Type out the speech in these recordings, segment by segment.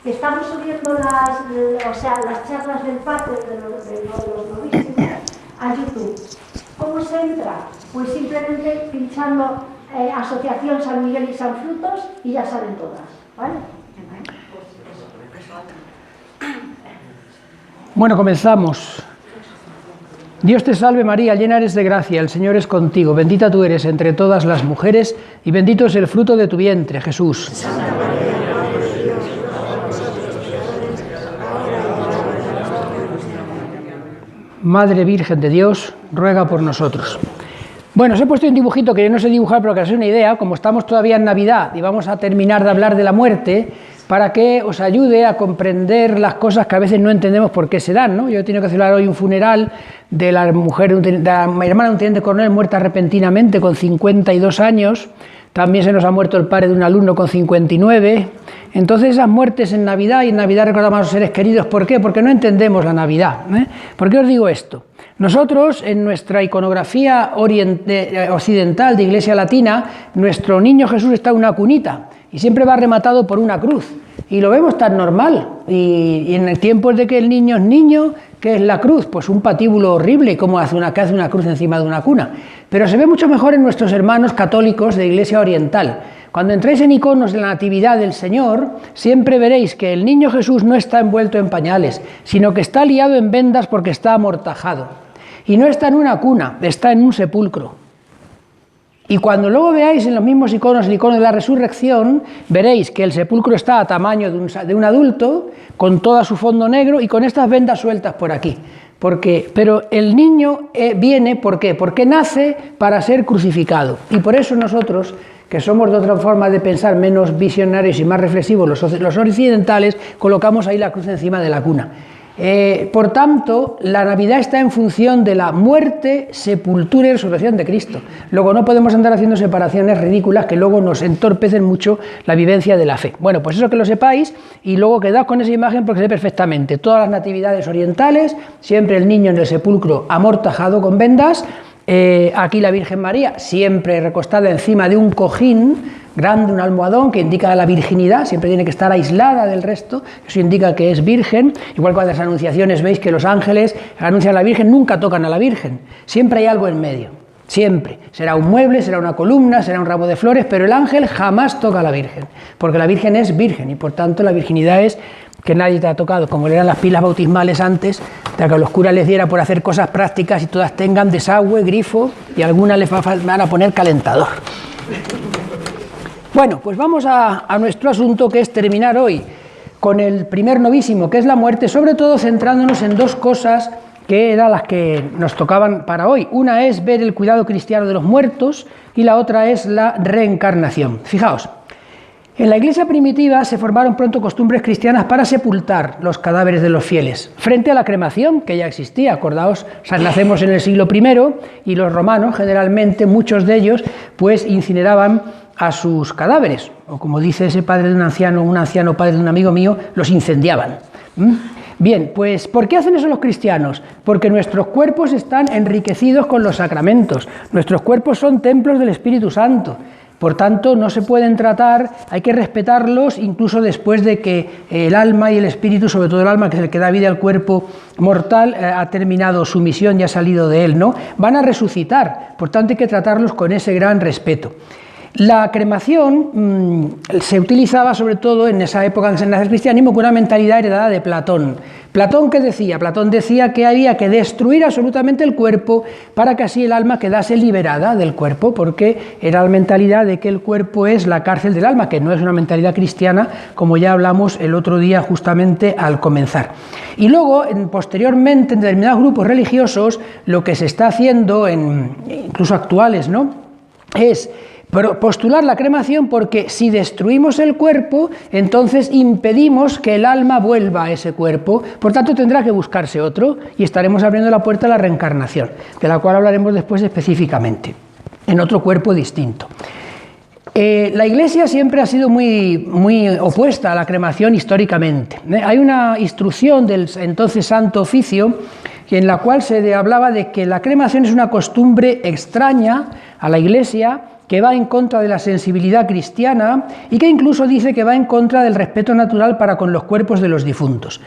Estamos subiendo las charlas del pater de los novísimos a YouTube. ¿Cómo se entra? Pues simplemente pinchando Asociación San Miguel y San Frutos y ya salen todas, ¿vale? Bueno, comenzamos. Dios te salve María, llena eres de gracia, el Señor es contigo, bendita tú eres entre todas las mujeres y bendito es el fruto de tu vientre, Jesús. Santa María, Madre de Dios, Madre Virgen de Dios, ruega por nosotros. Bueno, os he puesto un dibujito que yo no sé dibujar, pero que os dé una idea, como estamos todavía en Navidad y vamos a terminar de hablar de la muerte, para que os ayude a comprender las cosas que a veces no entendemos por qué se dan, ¿no? Yo he tenido que celebrar hoy un funeral de la mujer, de la hermana de un teniente coronel muerta repentinamente con 52 años, también se nos ha muerto el padre de un alumno con 59, entonces esas muertes en Navidad, y en Navidad recordamos a los seres queridos, ¿por qué? Porque no entendemos la Navidad, ¿eh? ¿Por qué os digo esto? Nosotros, en nuestra iconografía occidental de Iglesia Latina, nuestro niño Jesús está en una cunita, y siempre va rematado por una cruz, y lo vemos tan normal, y en el tiempo de que el niño es niño, ¿qué es la cruz? Pues un patíbulo horrible, como hace una cruz encima de una cuna, pero se ve mucho mejor en nuestros hermanos católicos de Iglesia Oriental. Cuando entréis en iconos de la Natividad del Señor, siempre veréis que el niño Jesús no está envuelto en pañales, sino que está liado en vendas porque está amortajado, y no está en una cuna, está en un sepulcro. Y cuando luego veáis en los mismos iconos, el icono de la resurrección, veréis que el sepulcro está a tamaño de un adulto, con todo su fondo negro y con estas vendas sueltas por aquí. Pero el niño viene, ¿por qué? Porque nace para ser crucificado. Y por eso nosotros, que somos de otra forma de pensar, menos visionarios y más reflexivos, los occidentales, colocamos ahí la cruz encima de la cuna. Por tanto, la Navidad está en función de la muerte, sepultura y resurrección de Cristo. Luego no podemos andar haciendo separaciones ridículas que luego nos entorpecen mucho la vivencia de la fe. Bueno, pues eso que lo sepáis y luego quedaos con esa imagen porque se ve perfectamente. Todas las natividades orientales, siempre el niño en el sepulcro amortajado con vendas, aquí la Virgen María siempre recostada encima de un cojín grande, un almohadón que indica la virginidad, siempre tiene que estar aislada del resto, eso indica que es virgen, igual cuando las anunciaciones veis que los ángeles anuncian a la Virgen, nunca tocan a la Virgen, siempre hay algo en medio, siempre, será un mueble, será una columna, será un ramo de flores, pero el ángel jamás toca a la Virgen, porque la Virgen es virgen y por tanto la virginidad es que nadie te ha tocado, como le eran las pilas bautismales antes, de que a los curas les diera por hacer cosas prácticas y todas tengan desagüe, grifo y algunas les van a poner calentador. Bueno, pues vamos a nuestro asunto, que es terminar hoy con el primer novísimo, que es la muerte, sobre todo centrándonos en dos cosas que eran las que nos tocaban para hoy. Una es ver el cuidado cristiano de los muertos y la otra es la reencarnación. Fijaos, en la iglesia primitiva se formaron pronto costumbres cristianas para sepultar los cadáveres de los fieles, frente a la cremación que ya existía. Acordaos, nacemos en el siglo I y los romanos, generalmente, muchos de ellos, pues incineraban a sus cadáveres, o como dice ese padre de un anciano padre de un amigo mío, los incendiaban. Bien, pues ¿por qué hacen eso los cristianos? Porque nuestros cuerpos están enriquecidos con los sacramentos, nuestros cuerpos son templos del Espíritu Santo, por tanto no se pueden tratar, hay que respetarlos incluso después de que el alma y el espíritu, sobre todo el alma, que es el que da vida al cuerpo mortal, ha terminado su misión y ha salido de él, ¿no? Van a resucitar, por tanto hay que tratarlos con ese gran respeto. La cremación se utilizaba sobre todo en esa época en el cristianismo con una mentalidad heredada de Platón. ¿Platón qué decía? Platón decía que había que destruir absolutamente el cuerpo para que así el alma quedase liberada del cuerpo, porque era la mentalidad de que el cuerpo es la cárcel del alma, que no es una mentalidad cristiana, como ya hablamos el otro día justamente al comenzar. Y luego, posteriormente, en determinados grupos religiosos, lo que se está haciendo, incluso actuales, ¿no?, es postular la cremación, porque si destruimos el cuerpo, entonces impedimos que el alma vuelva a ese cuerpo, por tanto tendrá que buscarse otro y estaremos abriendo la puerta a la reencarnación, de la cual hablaremos después específicamente, en otro cuerpo distinto. La Iglesia siempre ha sido muy opuesta a la cremación históricamente. Hay una instrucción del entonces Santo Oficio en la cual se hablaba de que la cremación es una costumbre extraña a la Iglesia, que va en contra de la sensibilidad cristiana y que incluso dice que va en contra del respeto natural para con los cuerpos de los difuntos.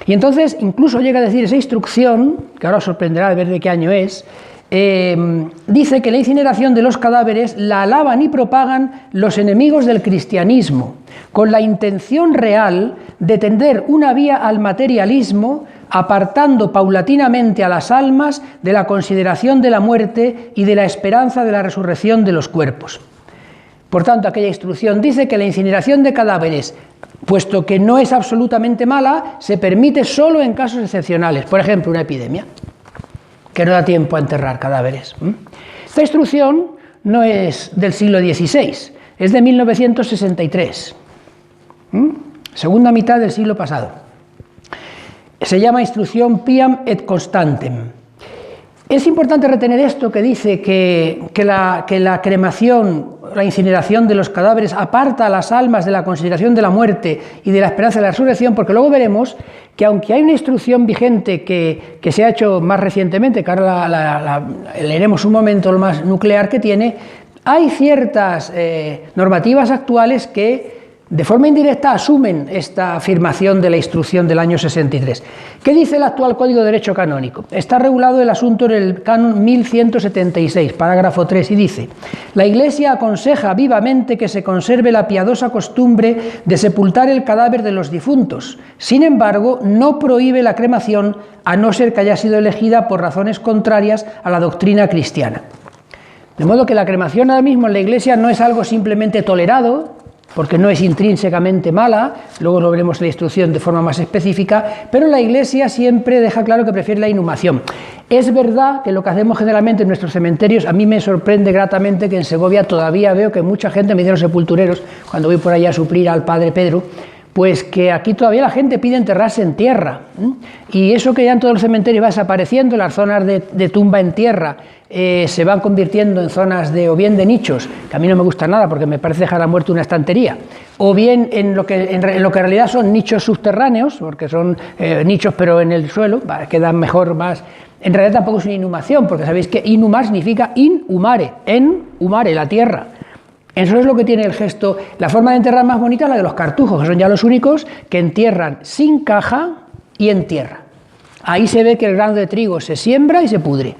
Y entonces incluso llega a decir esa instrucción, que ahora os sorprenderá de ver de qué año es, dice que la incineración de los cadáveres la alaban y propagan los enemigos del cristianismo, con la intención real de tender una vía al materialismo, apartando paulatinamente a las almas de la consideración de la muerte y de la esperanza de la resurrección de los cuerpos. Por tanto, aquella instrucción dice que la incineración de cadáveres, puesto que no es absolutamente mala, se permite solo en casos excepcionales, por ejemplo, una epidemia, que no da tiempo a enterrar cadáveres. Esta instrucción no es del siglo XVI, es de 1963, segunda mitad del siglo pasado. Se llama Instrucción Piam et Constantem. Es importante retener esto que dice que la cremación, la incineración de los cadáveres aparta a las almas de la consideración de la muerte y de la esperanza de la resurrección, porque luego veremos que aunque hay una instrucción vigente que se ha hecho más recientemente, que ahora leeremos un momento lo más nuclear que tiene, hay ciertas normativas actuales que de forma indirecta asumen esta afirmación de la instrucción del año 63. ¿Qué dice el actual Código de Derecho Canónico? Está regulado el asunto en el canon 1176, parágrafo 3, y dice: la Iglesia aconseja vivamente que se conserve la piadosa costumbre de sepultar el cadáver de los difuntos. Sin embargo, no prohíbe la cremación a no ser que haya sido elegida por razones contrarias a la doctrina cristiana. De modo que la cremación ahora mismo en la Iglesia no es algo simplemente tolerado, porque no es intrínsecamente mala, luego lo veremos en la instrucción de forma más específica, pero la Iglesia siempre deja claro que prefiere la inhumación. Es verdad que lo que hacemos generalmente en nuestros cementerios, a mí me sorprende gratamente que en Segovia todavía veo que mucha gente, me dicen los sepultureros, cuando voy por allá a suplir al padre Pedro, pues que aquí todavía la gente pide enterrarse en tierra, y eso que ya en todos los cementerios va desapareciendo, las zonas de tumba en tierra se van convirtiendo en zonas o bien de nichos, que a mí no me gusta nada porque me parece dejar a muerto una estantería, o bien en lo que en realidad son nichos subterráneos, porque son nichos pero en el suelo, quedan mejor, más. En realidad tampoco es una inhumación, porque sabéis que inhumar significa inhumare, en humare, la tierra. Eso es lo que tiene el gesto. La forma de enterrar más bonita es la de los cartujos, que son ya los únicos que entierran sin caja y en tierra. Ahí se ve que el grano de trigo se siembra y se pudre.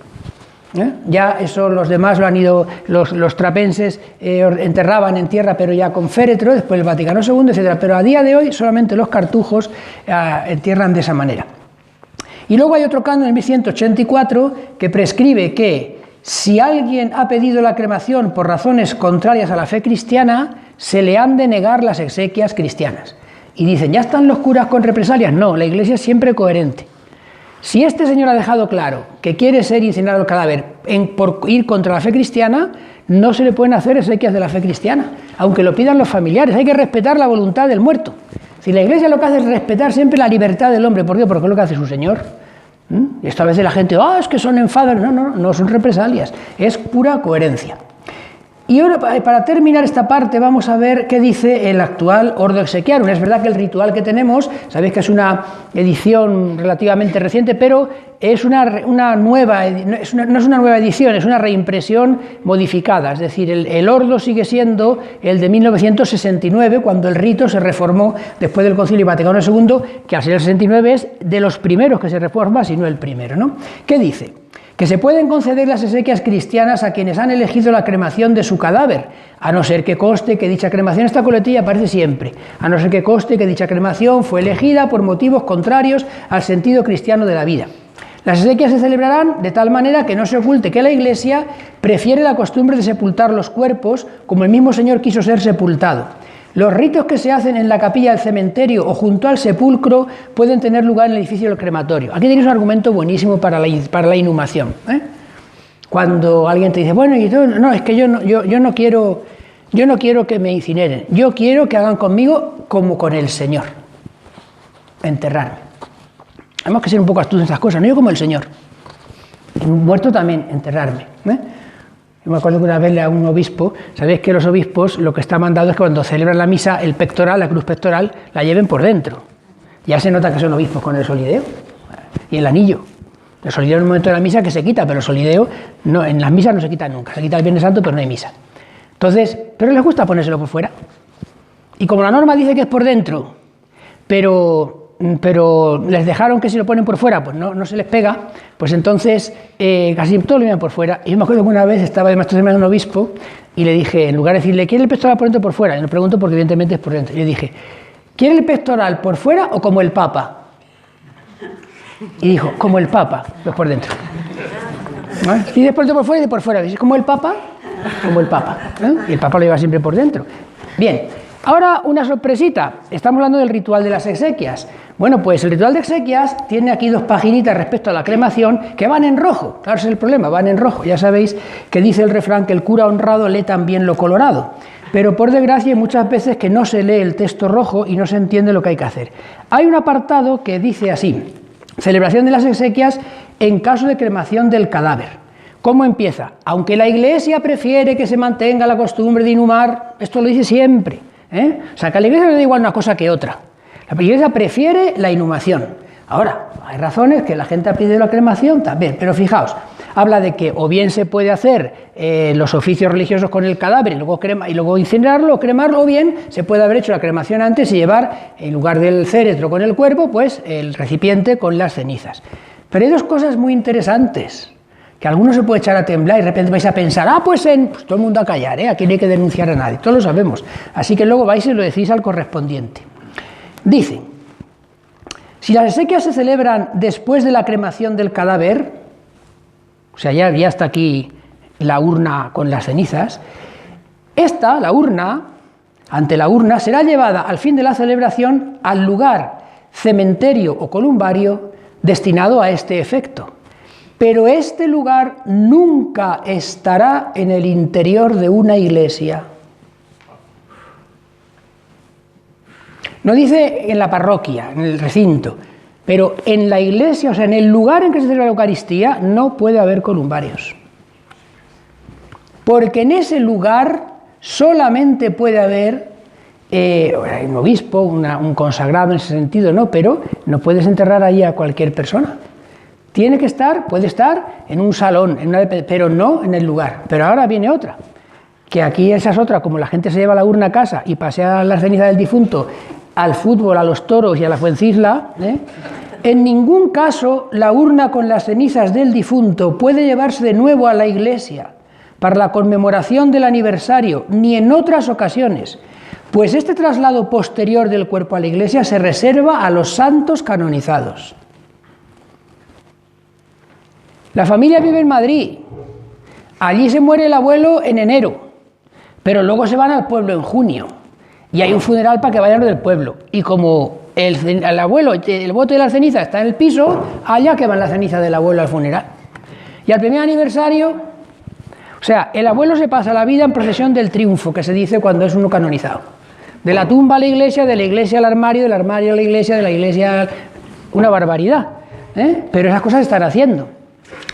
Ya eso los demás lo han ido, los trapenses enterraban en tierra pero ya con féretro, después el Vaticano II, etc. Pero a día de hoy solamente los cartujos entierran de esa manera. Y luego hay otro canon en 1184 que prescribe que si alguien ha pedido la cremación por razones contrarias a la fe cristiana, se le han de negar las exequias cristianas. Y dicen, ¿ya están los curas con represalias? No, la Iglesia es siempre coherente. Si este señor ha dejado claro que quiere ser incinerado el cadáver por ir contra la fe cristiana, no se le pueden hacer exequias de la fe cristiana, aunque lo pidan los familiares. Hay que respetar la voluntad del muerto. Si la Iglesia lo que hace es respetar siempre la libertad del hombre, ¿por qué? Porque es lo que hace su Señor. Y esta vez la gente, es que son enfados. No son represalias, es pura coherencia. Y ahora, para terminar esta parte, vamos a ver qué dice el actual Ordo Exequiarum. Es verdad que el ritual que tenemos, sabéis que es una edición relativamente reciente, pero es no es una nueva edición, es una reimpresión modificada. Es decir, el Ordo sigue siendo el de 1969, cuando el rito se reformó después del Concilio Vaticano II, que al ser el 69 es de los primeros que se reforma, si no el primero, ¿no? ¿Qué dice? Que se pueden conceder las exequias cristianas a quienes han elegido la cremación de su cadáver, a no ser que conste que dicha cremación, esta coletilla aparece siempre, a no ser que conste que dicha cremación fue elegida por motivos contrarios al sentido cristiano de la vida. Las exequias se celebrarán de tal manera que no se oculte que la Iglesia prefiere la costumbre de sepultar los cuerpos como el mismo Señor quiso ser sepultado. Los ritos que se hacen en la capilla del cementerio o junto al sepulcro pueden tener lugar en el edificio del crematorio. Aquí tenéis un argumento buenísimo para la inhumación. Cuando alguien te dice, bueno, no, es que yo no quiero que me incineren, yo quiero que hagan conmigo como con el Señor, enterrarme. Tenemos que ser un poco astutos en estas cosas, no yo como el Señor, muerto también, enterrarme. Yo me acuerdo que una vez a un obispo, sabéis que los obispos lo que está mandado es que cuando celebran la misa, el pectoral, la cruz pectoral, la lleven por dentro. Ya se nota que son obispos con el solideo y el anillo. El solideo en un momento de la misa que se quita, pero el solideo no, en las misas no se quita nunca. Se quita el Viernes Santo, pero no hay misa. Entonces, pero les gusta ponérselo por fuera. Y como la norma dice que es por dentro, pero les dejaron que si lo ponen por fuera, pues no se les pega, pues entonces casi todo lo llevan por fuera. Y yo me acuerdo que una vez estaba de maestro de un obispo y le dije, en lugar de decirle, ¿quiere el pectoral por dentro o por fuera? Y le pregunto porque evidentemente es por dentro. Y le dije, ¿quiere el pectoral por fuera o como el Papa? Y dijo, como el Papa, pues por dentro. ¿No? Y después de por fuera y de por fuera. Dice, ¿como el Papa? Como el Papa. ¿No? Y el Papa lo lleva siempre por dentro. Bien. Ahora una sorpresita, estamos hablando del ritual de las exequias. Bueno, pues el ritual de exequias tiene aquí 2 paginitas respecto a la cremación que van en rojo, claro, ese es el problema, van en rojo. Ya sabéis que dice el refrán que el cura honrado lee también lo colorado, pero por desgracia hay muchas veces que no se lee el texto rojo y no se entiende lo que hay que hacer. Hay un apartado que dice así, celebración de las exequias en caso de cremación del cadáver. ¿Cómo empieza? Aunque la Iglesia prefiere que se mantenga la costumbre de inhumar, esto lo dice siempre, o sea, que a la Iglesia le da igual una cosa que otra. La Iglesia prefiere la inhumación. Ahora, hay razones que la gente ha pedido la cremación también, pero fijaos, habla de que o bien se puede hacer los oficios religiosos con el cadáver y luego incinerarlo o cremarlo, o bien se puede haber hecho la cremación antes y llevar, en lugar del féretro con el cuerpo, pues el recipiente con las cenizas. Pero hay 2 cosas muy interesantes, que alguno se puede echar a temblar y de repente vais a pensar, pues todo el mundo a callar, aquí no hay que denunciar a nadie, todos lo sabemos, así que luego vais y lo decís al correspondiente. Dice, si las exequias se celebran después de la cremación del cadáver, o sea, ya está aquí la urna con las cenizas, ante la urna, será llevada al fin de la celebración al lugar, cementerio o columbario destinado a este efecto. Pero este lugar nunca estará en el interior de una iglesia. No dice en la parroquia, en el recinto, pero en la iglesia, o sea, en el lugar en que se celebra la Eucaristía, no puede haber columbarios. Porque en ese lugar solamente puede haber un obispo, un consagrado en ese sentido, no, pero no puedes enterrar ahí a cualquier persona. Tiene que estar, puede estar en un salón, pero no en el lugar. Pero ahora viene otra, que aquí esa es otra, como la gente se lleva la urna a casa y pasea las cenizas del difunto al fútbol, a los toros y a la Fuencisla, en ningún caso la urna con las cenizas del difunto puede llevarse de nuevo a la iglesia para la conmemoración del aniversario, ni en otras ocasiones, pues este traslado posterior del cuerpo a la iglesia se reserva a los santos canonizados. La familia vive en Madrid, allí se muere el abuelo en enero, pero luego se van al pueblo en junio y hay un funeral para que vayan los del pueblo. Y como el abuelo, el bote de la ceniza está en el piso, allá que van las cenizas del abuelo al funeral. Y al primer aniversario, o sea, el abuelo se pasa la vida en procesión del triunfo, que se dice cuando es uno canonizado. De la tumba a la iglesia, de la iglesia al armario, del armario a la iglesia, de la iglesia a... Una barbaridad, pero esas cosas se están haciendo.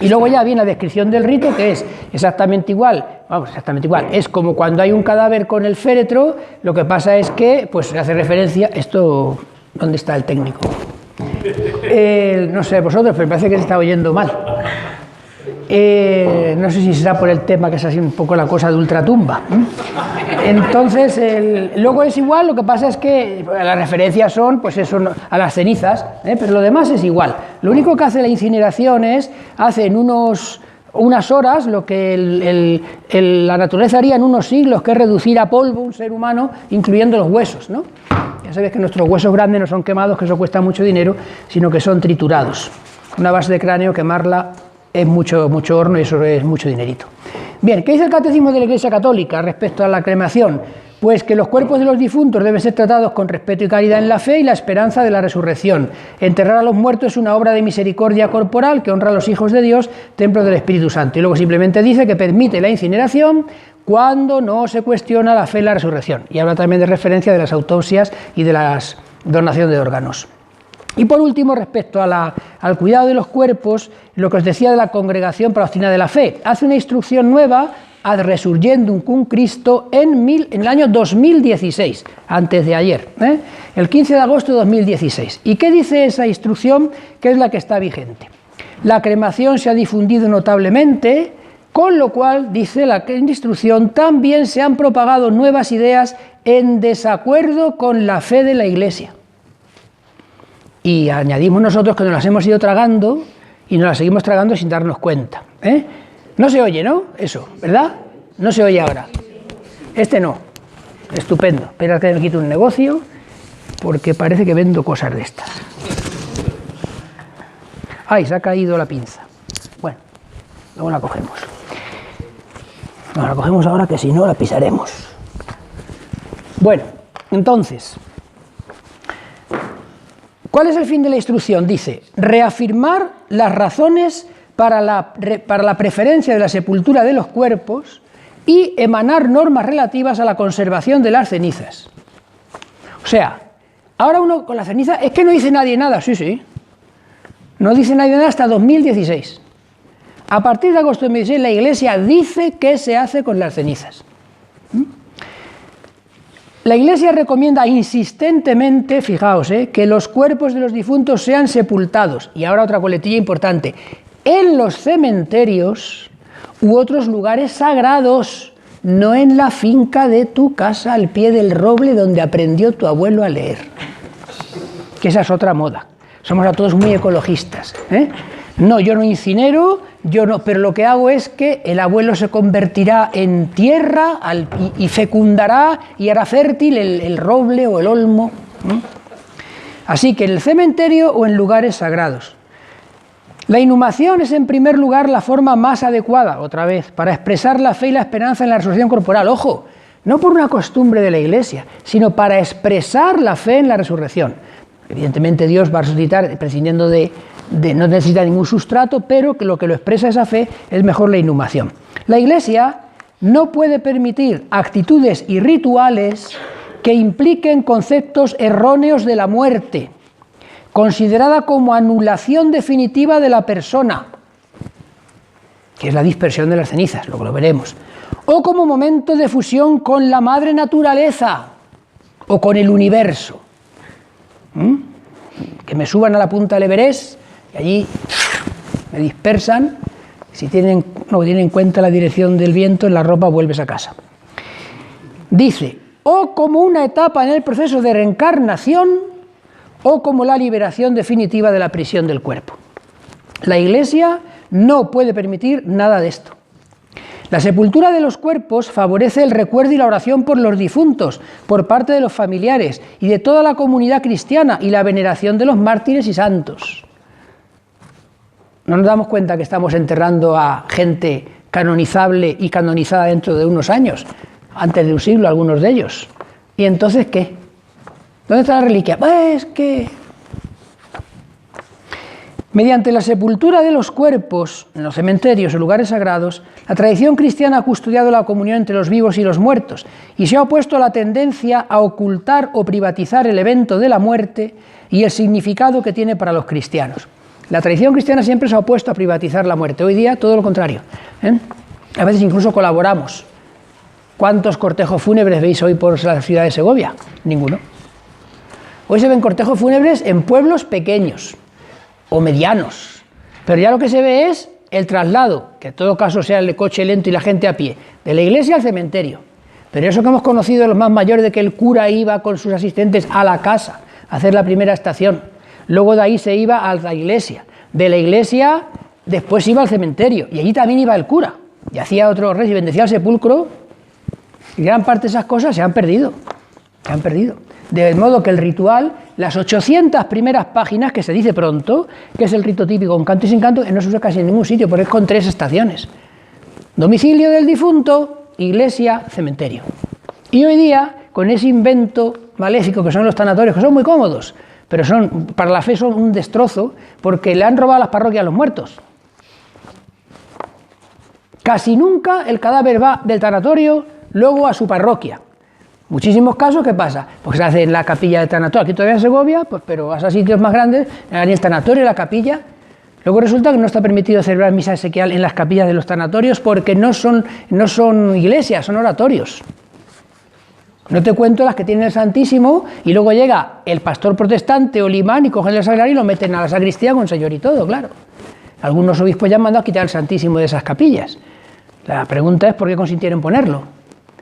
Y luego ya viene la descripción del rito, que es exactamente igual, es como cuando hay un cadáver con el féretro, lo que pasa es que, pues se hace referencia, esto, ¿dónde está el técnico? No sé vosotros, pero me parece que se está oyendo mal. No sé si será por el tema que es así un poco la cosa de ultratumba. Entonces, luego es igual, lo que pasa es que las referencias son, pues eso, a las cenizas, pero lo demás es igual. Lo único que hace la incineración hace en unas horas lo que la naturaleza haría en unos siglos, que es reducir a polvo un ser humano, incluyendo los huesos, ¿no? Ya sabéis que nuestros huesos grandes no son quemados, que eso cuesta mucho dinero, sino que son triturados. Una base de cráneo, quemarla es mucho horno y eso es mucho dinerito. Bien, ¿qué dice el Catecismo de la Iglesia Católica respecto a la cremación? Pues que los cuerpos de los difuntos deben ser tratados con respeto y caridad en la fe y la esperanza de la resurrección. Enterrar a los muertos es una obra de misericordia corporal que honra a los hijos de Dios, templo del Espíritu Santo. Y luego simplemente dice que permite la incineración cuando no se cuestiona la fe y la resurrección. Y habla también de referencia de las autopsias y de la donación de órganos. Y por último, respecto al cuidado de los cuerpos, lo que os decía de la Congregación para la Doctrina de la Fe, hace una instrucción nueva ad resurgendum cum Cristo en el año 2016, antes de ayer, el 15 de agosto de 2016. ¿Y qué dice esa instrucción? Que es la que está vigente. La cremación se ha difundido notablemente Con lo cual, dice la instrucción, también se han propagado nuevas ideas en desacuerdo con la fe de la Iglesia. Y añadimos nosotros que nos las hemos ido tragando y nos las seguimos tragando sin darnos cuenta. No se oye, ¿no? Eso, ¿verdad? No se oye ahora. Este no. Estupendo. Espera que me quite un negocio porque parece que vendo cosas de estas. ¡Ay, se ha caído la pinza! Bueno, luego la cogemos. No, la cogemos ahora que si no la pisaremos. Bueno, entonces, ¿cuál es el fin de la instrucción? Dice, reafirmar las razones para la preferencia de la sepultura de los cuerpos y emanar normas relativas a la conservación de las cenizas. O sea, ahora uno con la ceniza, es que no dice nadie nada, sí. No dice nadie nada hasta 2016. A partir de agosto de 2016 la Iglesia dice qué se hace con las cenizas. La Iglesia recomienda insistentemente, fijaos, que los cuerpos de los difuntos sean sepultados, y ahora otra coletilla importante, en los cementerios u otros lugares sagrados, no en la finca de tu casa al pie del roble donde aprendió tu abuelo a leer. Que esa es otra moda. Somos a todos muy ecologistas. No, yo no incinero, pero lo que hago es que el abuelo se convertirá en tierra y fecundará y hará fértil el roble o el olmo. Así que en el cementerio o en lugares sagrados. La inhumación es en primer lugar la forma más adecuada, otra vez, para expresar la fe y la esperanza en la resurrección corporal. Ojo, no por una costumbre de la Iglesia, sino para expresar la fe en la resurrección. Evidentemente Dios va a resucitar prescindiendo no necesita ningún sustrato, pero que lo expresa esa fe es mejor la inhumación. La Iglesia no puede permitir actitudes y rituales que impliquen conceptos erróneos de la muerte, considerada como anulación definitiva de la persona, que es la dispersión de las cenizas, luego lo veremos, o como momento de fusión con la madre naturaleza o con el universo. Que me suban a la punta del Everest y allí me dispersan. Si no tienen en cuenta la dirección del viento, en la ropa vuelves a casa. Dice, o como una etapa en el proceso de reencarnación o como la liberación definitiva de la prisión del cuerpo. La Iglesia no puede permitir nada de esto. La sepultura de los cuerpos favorece el recuerdo y la oración por los difuntos, por parte de los familiares y de toda la comunidad cristiana y la veneración de los mártires y santos. No nos damos cuenta que estamos enterrando a gente canonizable y canonizada dentro de unos años, antes de un siglo algunos de ellos. ¿Y entonces qué? ¿Dónde está la reliquia? Pues que mediante la sepultura de los cuerpos en los cementerios o lugares sagrados, la tradición cristiana ha custodiado la comunión entre los vivos y los muertos y se ha opuesto a la tendencia a ocultar o privatizar el evento de la muerte y el significado que tiene para los cristianos. La tradición cristiana siempre se ha opuesto a privatizar la muerte. Hoy día todo lo contrario. A veces incluso colaboramos. ¿Cuántos cortejos fúnebres veis hoy por la ciudad de Segovia? Ninguno. Hoy se ven cortejos fúnebres en pueblos pequeños o medianos, pero ya lo que se ve es el traslado, que en todo caso sea el coche lento y la gente a pie, de la iglesia al cementerio. Pero eso que hemos conocido de los más mayores, de que el cura iba con sus asistentes a la casa a hacer la primera estación, luego de ahí se iba a la iglesia, de la iglesia después iba al cementerio, y allí también iba el cura, y hacía otro rezo y bendecía el sepulcro, y gran parte de esas cosas se han perdido. De modo que el ritual, las 800 primeras páginas, que se dice pronto, que es el rito típico con canto y sin canto, no se usa casi en ningún sitio, porque es con 3 estaciones. Domicilio del difunto, iglesia, cementerio. Y hoy día, con ese invento maléfico que son los tanatorios, que son muy cómodos, pero para la fe son un destrozo, porque le han robado a las parroquias a los muertos. Casi nunca el cadáver va del tanatorio luego a su parroquia. Muchísimos casos, ¿qué pasa? Pues se hace en la capilla del tanatorio, aquí todavía en Segovia, pues, pero vas a sitios más grandes, en el tanatorio, la capilla. Luego resulta que no está permitido celebrar misa exequial en las capillas de los tanatorios porque no son iglesias, son oratorios. No te cuento las que tienen el Santísimo y luego llega el pastor protestante o el imán y cogen el sagrario y lo meten a la sacristía con señor y todo, claro. Algunos obispos ya han mandado a quitar el Santísimo de esas capillas. La pregunta es por qué consintieron en ponerlo.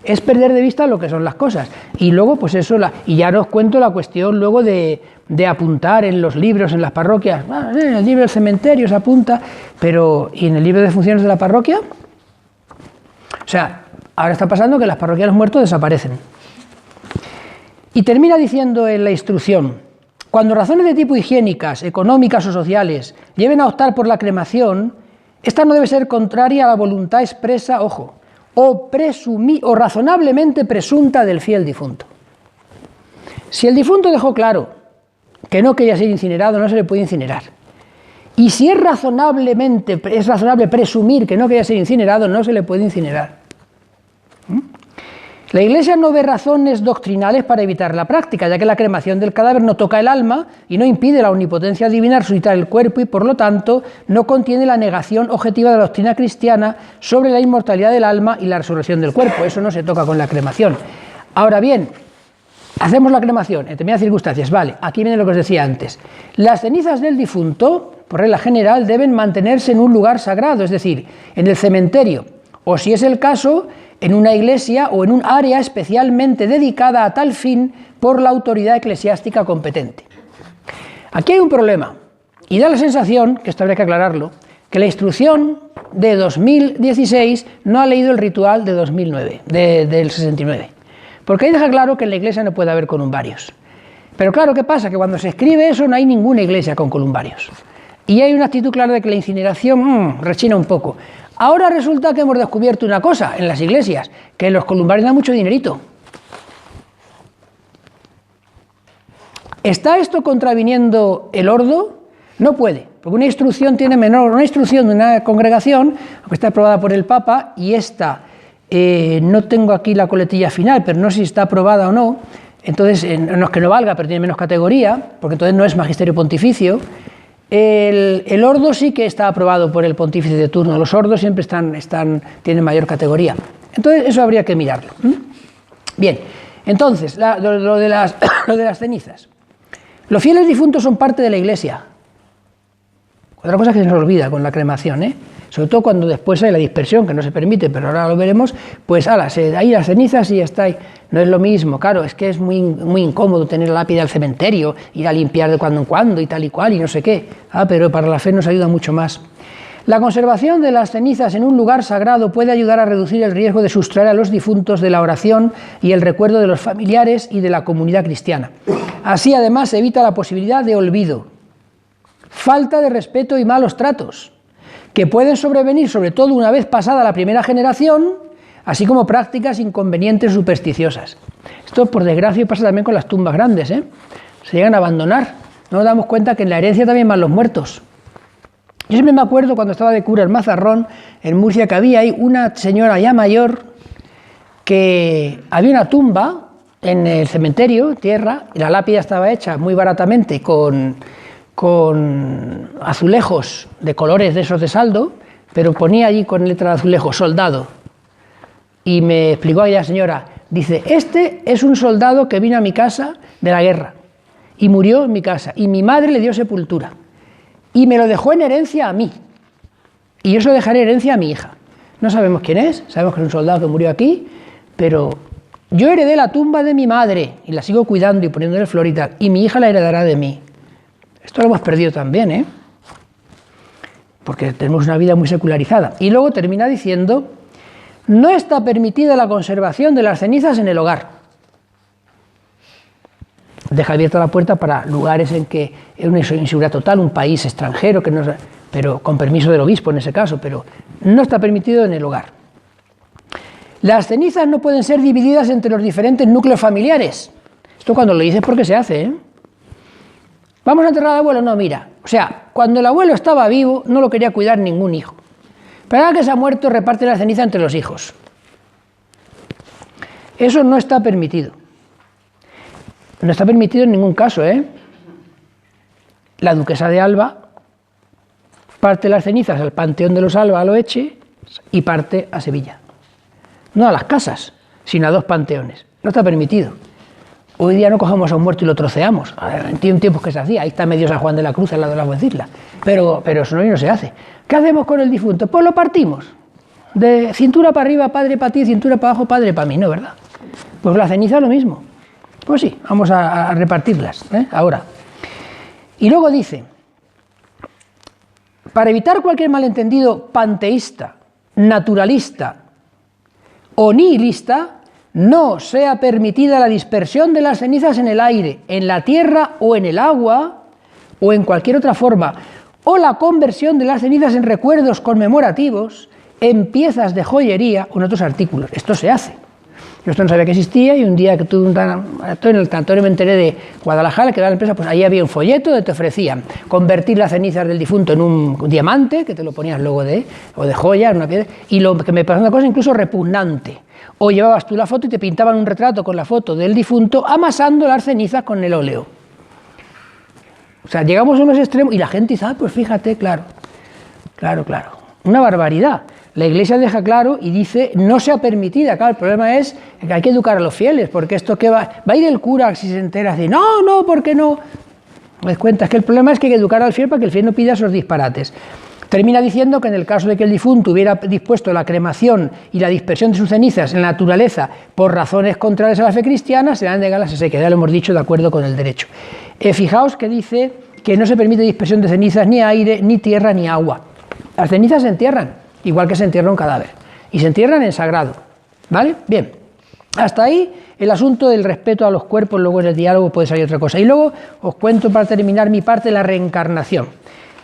Es perder de vista lo que son las cosas. Y luego, pues eso, y ya os cuento la cuestión luego de apuntar en los libros, en las parroquias. Bueno, en el libro del cementerio se apunta, pero ¿y en el libro de funciones de la parroquia? O sea, ahora está pasando que las parroquias de los muertos desaparecen. Y termina diciendo en la instrucción: cuando razones de tipo higiénicas, económicas o sociales lleven a optar por la cremación, esta no debe ser contraria a la voluntad expresa, ojo, o razonablemente presunta del fiel difunto. Si el difunto dejó claro que no quería ser incinerado, no se le puede incinerar. Y si es razonable presumir que no quería ser incinerado, no se le puede incinerar. La Iglesia no ve razones doctrinales para evitar la práctica, ya que la cremación del cadáver no toca el alma y no impide la omnipotencia divina al resucitar el cuerpo y, por lo tanto, no contiene la negación objetiva de la doctrina cristiana sobre la inmortalidad del alma y la resurrección del cuerpo. Eso no se toca con la cremación. Ahora bien, hacemos la cremación en determinadas circunstancias. Vale, aquí viene lo que os decía antes. Las cenizas del difunto, por regla general, deben mantenerse en un lugar sagrado, es decir, en el cementerio, o si es el caso, en una iglesia o en un área especialmente dedicada a tal fin por la autoridad eclesiástica competente. Aquí hay un problema, y da la sensación, que esto habría que aclararlo, que la instrucción de 2016 no ha leído el ritual de 2009, del 69, porque ahí deja claro que en la iglesia no puede haber columbarios. Pero claro, ¿qué pasa? Que cuando se escribe eso no hay ninguna iglesia con columbarios. Y hay una actitud clara de que la incineración rechina un poco. Ahora resulta que hemos descubierto una cosa en las iglesias, que los columbarios dan mucho dinerito. ¿Está esto contraviniendo el ordo? No puede, porque una instrucción tiene menor, una instrucción de una congregación, aunque está aprobada por el Papa, y esta, no tengo aquí la coletilla final, pero no sé si está aprobada o no, entonces no es que no valga, pero tiene menos categoría, porque entonces no es magisterio pontificio. El ordo sí que está aprobado por el pontífice de turno, los ordos siempre tienen mayor categoría. Entonces eso habría que mirarlo. Bien, entonces, lo de las cenizas. Los fieles difuntos son parte de la iglesia. Otra cosa que se nos olvida con la cremación, sobre todo cuando después hay la dispersión, que no se permite, pero ahora lo veremos, pues ahí las cenizas y ya está. No es lo mismo, claro, es que es muy incómodo tener la lápida al cementerio, ir a limpiar de cuando en cuando y tal y cual y no sé qué, pero para la fe nos ayuda mucho más. La conservación de las cenizas en un lugar sagrado puede ayudar a reducir el riesgo de sustraer a los difuntos de la oración y el recuerdo de los familiares y de la comunidad cristiana. Así, además, se evita la posibilidad de olvido, falta de respeto y malos tratos, que pueden sobrevenir sobre todo una vez pasada la primera generación, así como prácticas inconvenientes supersticiosas. Esto, por desgracia, pasa también con las tumbas grandes, se llegan a abandonar. No nos damos cuenta que en la herencia también van los muertos. Yo siempre me acuerdo cuando estaba de cura en Mazarrón, en Murcia, que había ahí una señora ya mayor, que había una tumba en el cementerio, tierra, y la lápida estaba hecha muy baratamente con azulejos de colores de esos de saldo, pero ponía allí con letra de azulejo, soldado. Y me explicó aquella señora, dice, este es un soldado que vino a mi casa de la guerra y murió en mi casa, y mi madre le dio sepultura, y me lo dejó en herencia a mí, y yo se lo dejaré en herencia a mi hija. No sabemos quién es, sabemos que es un soldado que murió aquí, pero yo heredé la tumba de mi madre, y la sigo cuidando y poniéndole flor y tal, y mi hija la heredará de mí. Esto lo hemos perdido también, porque tenemos una vida muy secularizada. Y luego termina diciendo, no está permitida la conservación de las cenizas en el hogar. Deja abierta la puerta para lugares en que es una inseguridad total, un país extranjero, pero con permiso del obispo en ese caso, pero no está permitido en el hogar. Las cenizas no pueden ser divididas entre los diferentes núcleos familiares. Esto cuando lo dices porque se hace, ¿Vamos a enterrar al abuelo? No, mira. O sea, cuando el abuelo estaba vivo, no lo quería cuidar ningún hijo. Pero ahora que se ha muerto, reparte la ceniza entre los hijos. Eso no está permitido. No está permitido en ningún caso, La duquesa de Alba parte las cenizas al Panteón de los Alba, a Loeche, y parte a Sevilla. No a las casas, sino a dos panteones. No está permitido. Hoy día no cogemos a un muerto y lo troceamos. En tiempos que se hacía. Ahí está medio San Juan de la Cruz al lado de la Fuencisla. Pero eso no se hace. ¿Qué hacemos con el difunto? Pues lo partimos. De cintura para arriba, Padre para ti, cintura para abajo, Padre para mí, ¿no, verdad? Pues la ceniza es lo mismo. Pues sí, vamos a repartirlas, ahora. Y luego dice, para evitar cualquier malentendido panteísta, naturalista o nihilista, no sea permitida la dispersión de las cenizas en el aire, en la tierra o en el agua o en cualquier otra forma, o la conversión de las cenizas en recuerdos conmemorativos, en piezas de joyería o en otros artículos. Esto se hace. Yo esto no sabía que existía y un día que tuve en el tanatorio me enteré de Guadalajara, que era la empresa, pues ahí había un folleto donde te ofrecían convertir las cenizas del difunto en un diamante, que te lo ponías luego o de joya, en una piedra, y lo que me pasó una cosa incluso repugnante. O llevabas tú la foto y te pintaban un retrato con la foto del difunto amasando las cenizas con el óleo. O sea, llegamos a unos extremos y la gente dice, pues fíjate, claro. Una barbaridad. La Iglesia deja claro y dice, no sea permitida. Claro, el problema es que hay que educar a los fieles, porque esto que va a ir el cura si se entera, así, no, ¿por qué no? ¿Me das cuenta? Es que el problema es que hay que educar al fiel para que el fiel no pida esos disparates. Termina diciendo que en el caso de que el difunto hubiera dispuesto la cremación y la dispersión de sus cenizas en la naturaleza por razones contrarias a la fe cristiana, se dan de gala, se queda, lo hemos dicho, de acuerdo con el derecho. Fijaos que dice que no se permite dispersión de cenizas, ni aire, ni tierra, ni agua. Las cenizas se entierran, igual que se entierra un cadáver, y se entierran en sagrado, ¿vale? Bien, hasta ahí el asunto del respeto a los cuerpos, luego en el diálogo puede salir otra cosa. Y luego os cuento para terminar mi parte la reencarnación.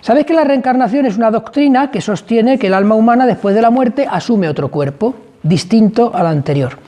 ¿Sabéis que la reencarnación es una doctrina que sostiene que el alma humana después de la muerte asume otro cuerpo, distinto al anterior?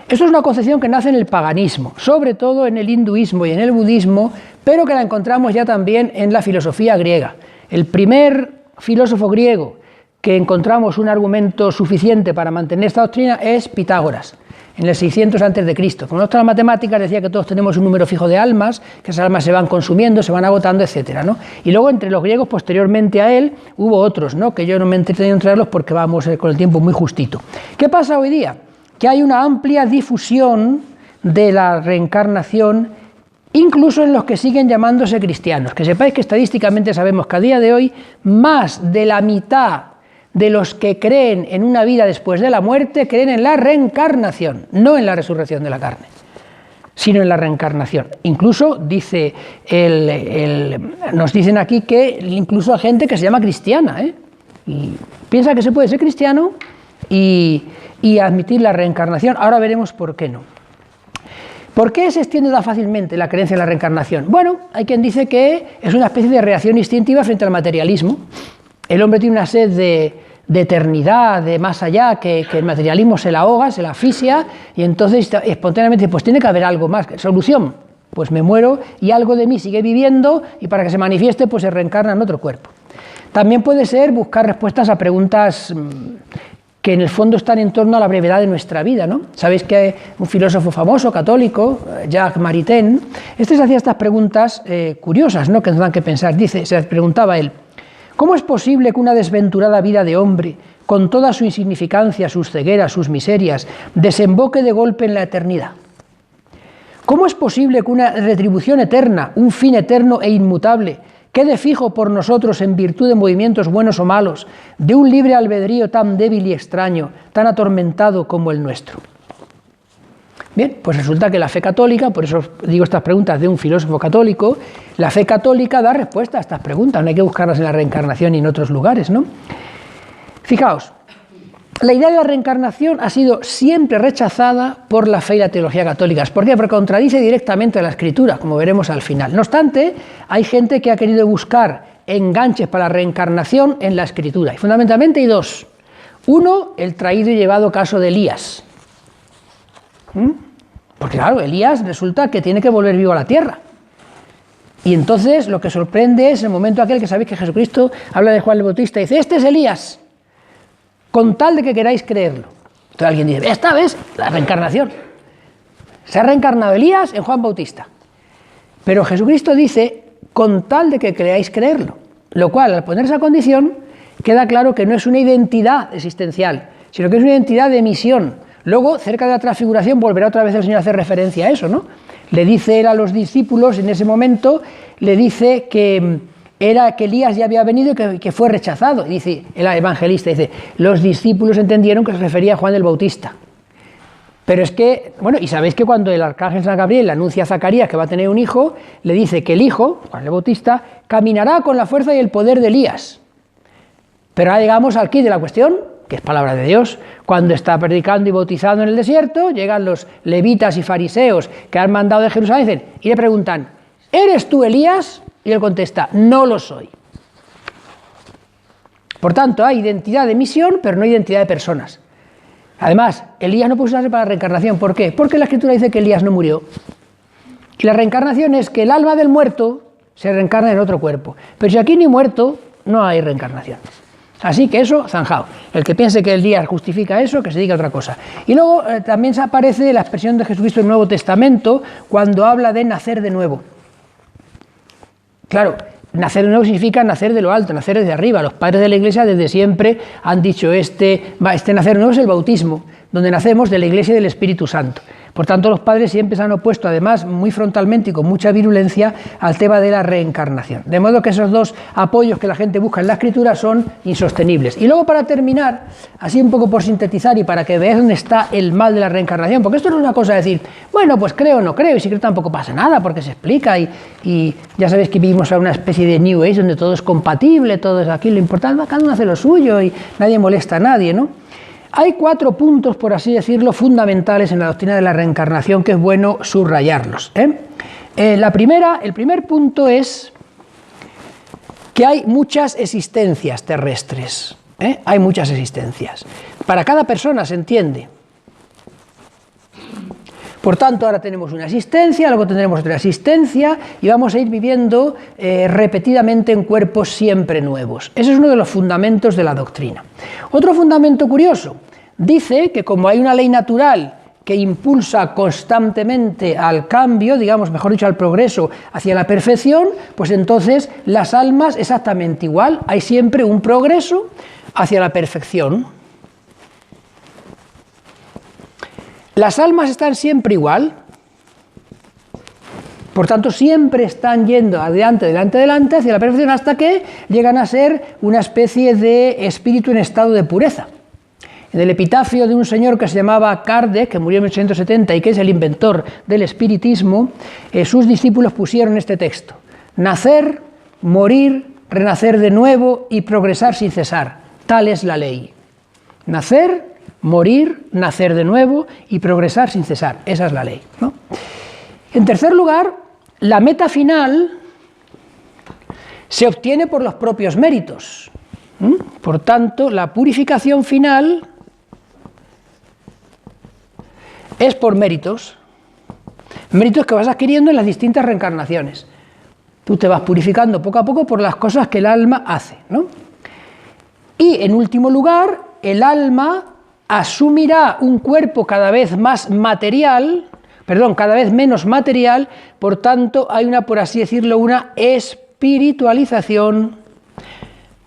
Esto es una concepción que nace en el paganismo, sobre todo en el hinduismo y en el budismo, pero que la encontramos ya también en la filosofía griega. El primer filósofo griego que encontramos un argumento suficiente para mantener esta doctrina es Pitágoras, en el 600 a.C. Como otras matemáticas decía que todos tenemos un número fijo de almas, que esas almas se van consumiendo, se van agotando, etcétera, ¿no? Y luego entre los griegos posteriormente a él hubo otros, ¿no? Que yo no me he entretenido en traerlos porque vamos con el tiempo muy justito. ¿Qué pasa hoy día? Que hay una amplia difusión de la reencarnación, incluso en los que siguen llamándose cristianos. Que sepáis que estadísticamente sabemos que a día de hoy más de la mitad de los que creen en una vida después de la muerte creen en la reencarnación, no en la resurrección de la carne, sino en la reencarnación. Incluso dice nos dicen aquí que incluso hay gente que se llama cristiana, y piensa que se puede ser cristiano y admitir la reencarnación. Ahora veremos por qué no. ¿Por qué se extiende tan fácilmente la creencia en la reencarnación? Bueno, hay quien dice que es una especie de reacción instintiva frente al materialismo. El hombre tiene una sed de eternidad, de más allá, que el materialismo se la ahoga, se la asfixia, y entonces espontáneamente pues tiene que haber algo más. ¿Solución? Pues me muero y algo de mí sigue viviendo, y para que se manifieste pues se reencarna en otro cuerpo. También puede ser buscar respuestas a preguntas que en el fondo están en torno a la brevedad de nuestra vida, ¿no? Sabéis que un filósofo famoso, católico, Jacques Maritain, se hacía estas preguntas curiosas, ¿no? Que nos dan que pensar. Se preguntaba él, ¿cómo es posible que una desventurada vida de hombre, con toda su insignificancia, sus cegueras, sus miserias, desemboque de golpe en la eternidad? ¿Cómo es posible que una retribución eterna, un fin eterno e inmutable, quede fijo por nosotros en virtud de movimientos buenos o malos, de un libre albedrío tan débil y extraño, tan atormentado como el nuestro? Bien, pues resulta que la fe católica, por eso digo estas preguntas de un filósofo católico, la fe católica da respuesta a estas preguntas, no hay que buscarlas en la reencarnación y en otros lugares, ¿no? Fijaos, la idea de la reencarnación ha sido siempre rechazada por la fe y la teología católicas. ¿Por qué? Porque contradice directamente a la Escritura, como veremos al final. No obstante, hay gente que ha querido buscar enganches para la reencarnación en la Escritura, y fundamentalmente hay dos. Uno, el traído y llevado caso de Elías. Porque claro, Elías resulta que tiene que volver vivo a la tierra. Y entonces lo que sorprende es el momento aquel que sabéis que Jesucristo habla de Juan el Bautista y dice, este es Elías, con tal de que queráis creerlo. Entonces alguien dice, esta vez la reencarnación. Se ha reencarnado Elías en Juan Bautista. Pero Jesucristo dice, con tal de que queráis creerlo. Lo cual, al poner esa condición, queda claro que no es una identidad existencial, sino que es una identidad de misión. Luego, cerca de la transfiguración, volverá otra vez el Señor a hacer referencia a eso, ¿no? Le dice él a los discípulos, en ese momento, le dice que era que Elías ya había venido y que fue rechazado. Y dice el evangelista, dice, los discípulos entendieron que se refería a Juan el Bautista. Pero es que, bueno, y sabéis que cuando el arcángel San Gabriel le anuncia a Zacarías que va a tener un hijo, le dice que el hijo, Juan el Bautista, caminará con la fuerza y el poder de Elías. Pero ahora llegamos al quid de la cuestión, que es palabra de Dios. Cuando está predicando y bautizando en el desierto, llegan los levitas y fariseos que han mandado de Jerusalén y le preguntan, ¿eres tú Elías? Y él contesta, no lo soy. Por tanto, hay identidad de misión, pero no identidad de personas. Además, Elías no puede usarse para la reencarnación. ¿Por qué? Porque la Escritura dice que Elías no murió. Y la reencarnación es que el alma del muerto se reencarna en otro cuerpo. Pero si aquí ni muerto, no hay reencarnación. Así que eso, zanjado. El que piense que Elías justifica eso, que se diga otra cosa. Y luego también se aparece la expresión de Jesucristo en el Nuevo Testamento cuando habla de nacer de nuevo. Claro, nacer de nuevo significa nacer de lo alto, nacer desde arriba. Los padres de la Iglesia desde siempre han dicho este nacer de nuevo es el bautismo, donde nacemos de la Iglesia y del Espíritu Santo. Por tanto, los padres siempre se han opuesto, además, muy frontalmente y con mucha virulencia, al tema de la reencarnación. De modo que esos dos apoyos que la gente busca en la Escritura son insostenibles. Y luego, para terminar, así un poco por sintetizar y para que veáis dónde está el mal de la reencarnación, porque esto no es una cosa de decir, bueno, pues creo o no creo, y si creo tampoco pasa nada, porque se explica, y ya sabéis que vivimos en una especie de New Age, donde todo es compatible, todo es aquí, lo importante, cada uno hace lo suyo, y nadie molesta a nadie, ¿no? Hay 4 puntos, por así decirlo, fundamentales en la doctrina de la reencarnación que es bueno subrayarlos. El primer punto es que hay muchas existencias terrestres. Hay muchas existencias. Para cada persona se entiende. Por tanto, ahora tenemos una existencia, luego tendremos otra existencia y vamos a ir viviendo repetidamente en cuerpos siempre nuevos. Ese es uno de los fundamentos de la doctrina. Otro fundamento curioso, dice que como hay una ley natural que impulsa constantemente al cambio, digamos, mejor dicho, al progreso hacia la perfección, pues entonces las almas exactamente igual, hay siempre un progreso hacia la perfección. Las almas están siempre igual, por tanto siempre están yendo adelante, hacia la perfección hasta que llegan a ser una especie de espíritu en estado de pureza. En el epitafio de un señor que se llamaba Kardec, que murió en 1870 y que es el inventor del espiritismo, sus discípulos pusieron este texto: nacer, morir, renacer de nuevo y progresar sin cesar. Tal es la ley. Nacer, morir, nacer de nuevo y progresar sin cesar. Esa es la ley, ¿no? En tercer lugar, la meta final se obtiene por los propios méritos. Por tanto, la purificación final es por méritos. Méritos que vas adquiriendo en las distintas reencarnaciones. Tú te vas purificando poco a poco por las cosas que el alma hace, ¿no? Y en último lugar, el alma asumirá un cuerpo cada vez menos material, por tanto hay una, por así decirlo, una espiritualización.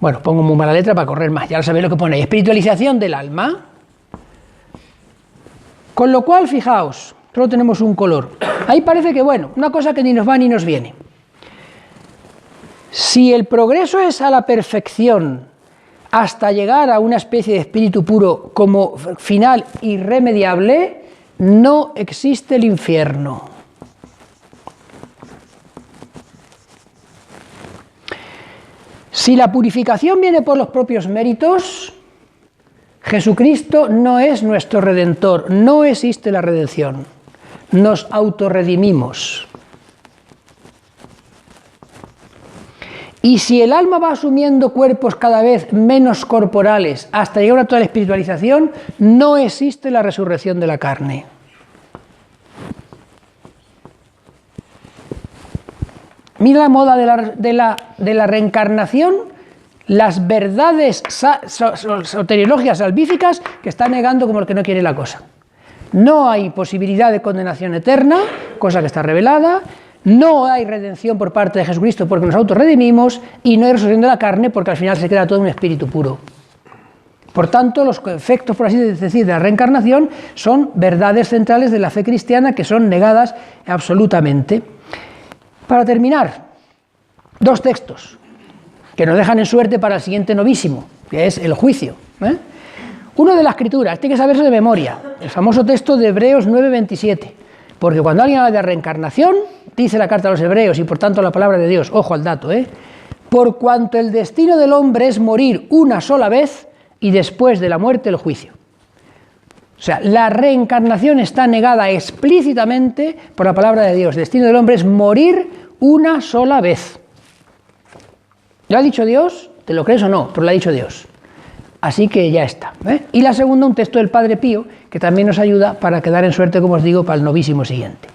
Bueno, pongo muy mala letra para correr más, ya lo sabéis lo que pone, espiritualización del alma. Con lo cual, fijaos, solo tenemos un color. Ahí parece que, bueno, una cosa que ni nos va ni nos viene. Si el progreso es a la perfección, hasta llegar a una especie de espíritu puro como final irremediable, no existe el infierno. Si la purificación viene por los propios méritos, Jesucristo no es nuestro Redentor, no existe la redención, nos autorredimimos. Y si el alma va asumiendo cuerpos cada vez menos corporales hasta llegar a toda la espiritualización, no existe la resurrección de la carne. Mira la moda de la reencarnación, las verdades soteriológicas salvíficas que está negando como el que no quiere la cosa. No hay posibilidad de condenación eterna, cosa que está revelada. No hay redención por parte de Jesucristo porque nos autorredimimos, y no hay resurrección de la carne porque al final se queda todo un espíritu puro. Por tanto, los efectos, por así decir, de la reencarnación son verdades centrales de la fe cristiana que son negadas absolutamente. Para terminar, 2 textos. que nos dejan en suerte para el siguiente novísimo, que es el juicio. Uno de la Escritura, tiene que saberse de memoria, el famoso texto de Hebreos 9:27, porque cuando alguien habla de reencarnación, dice la carta a los Hebreos y por tanto la palabra de Dios, ojo al dato, por cuanto el destino del hombre es morir una sola vez y después de la muerte el juicio. O sea, la reencarnación está negada explícitamente por la palabra de Dios. El destino del hombre es morir una sola vez. ¿Lo ha dicho Dios? ¿Te lo crees o no? Pero lo ha dicho Dios. Así que ya está. Y la segunda, un texto del Padre Pío, que también nos ayuda para quedar en suerte, como os digo, para el novísimo siguiente.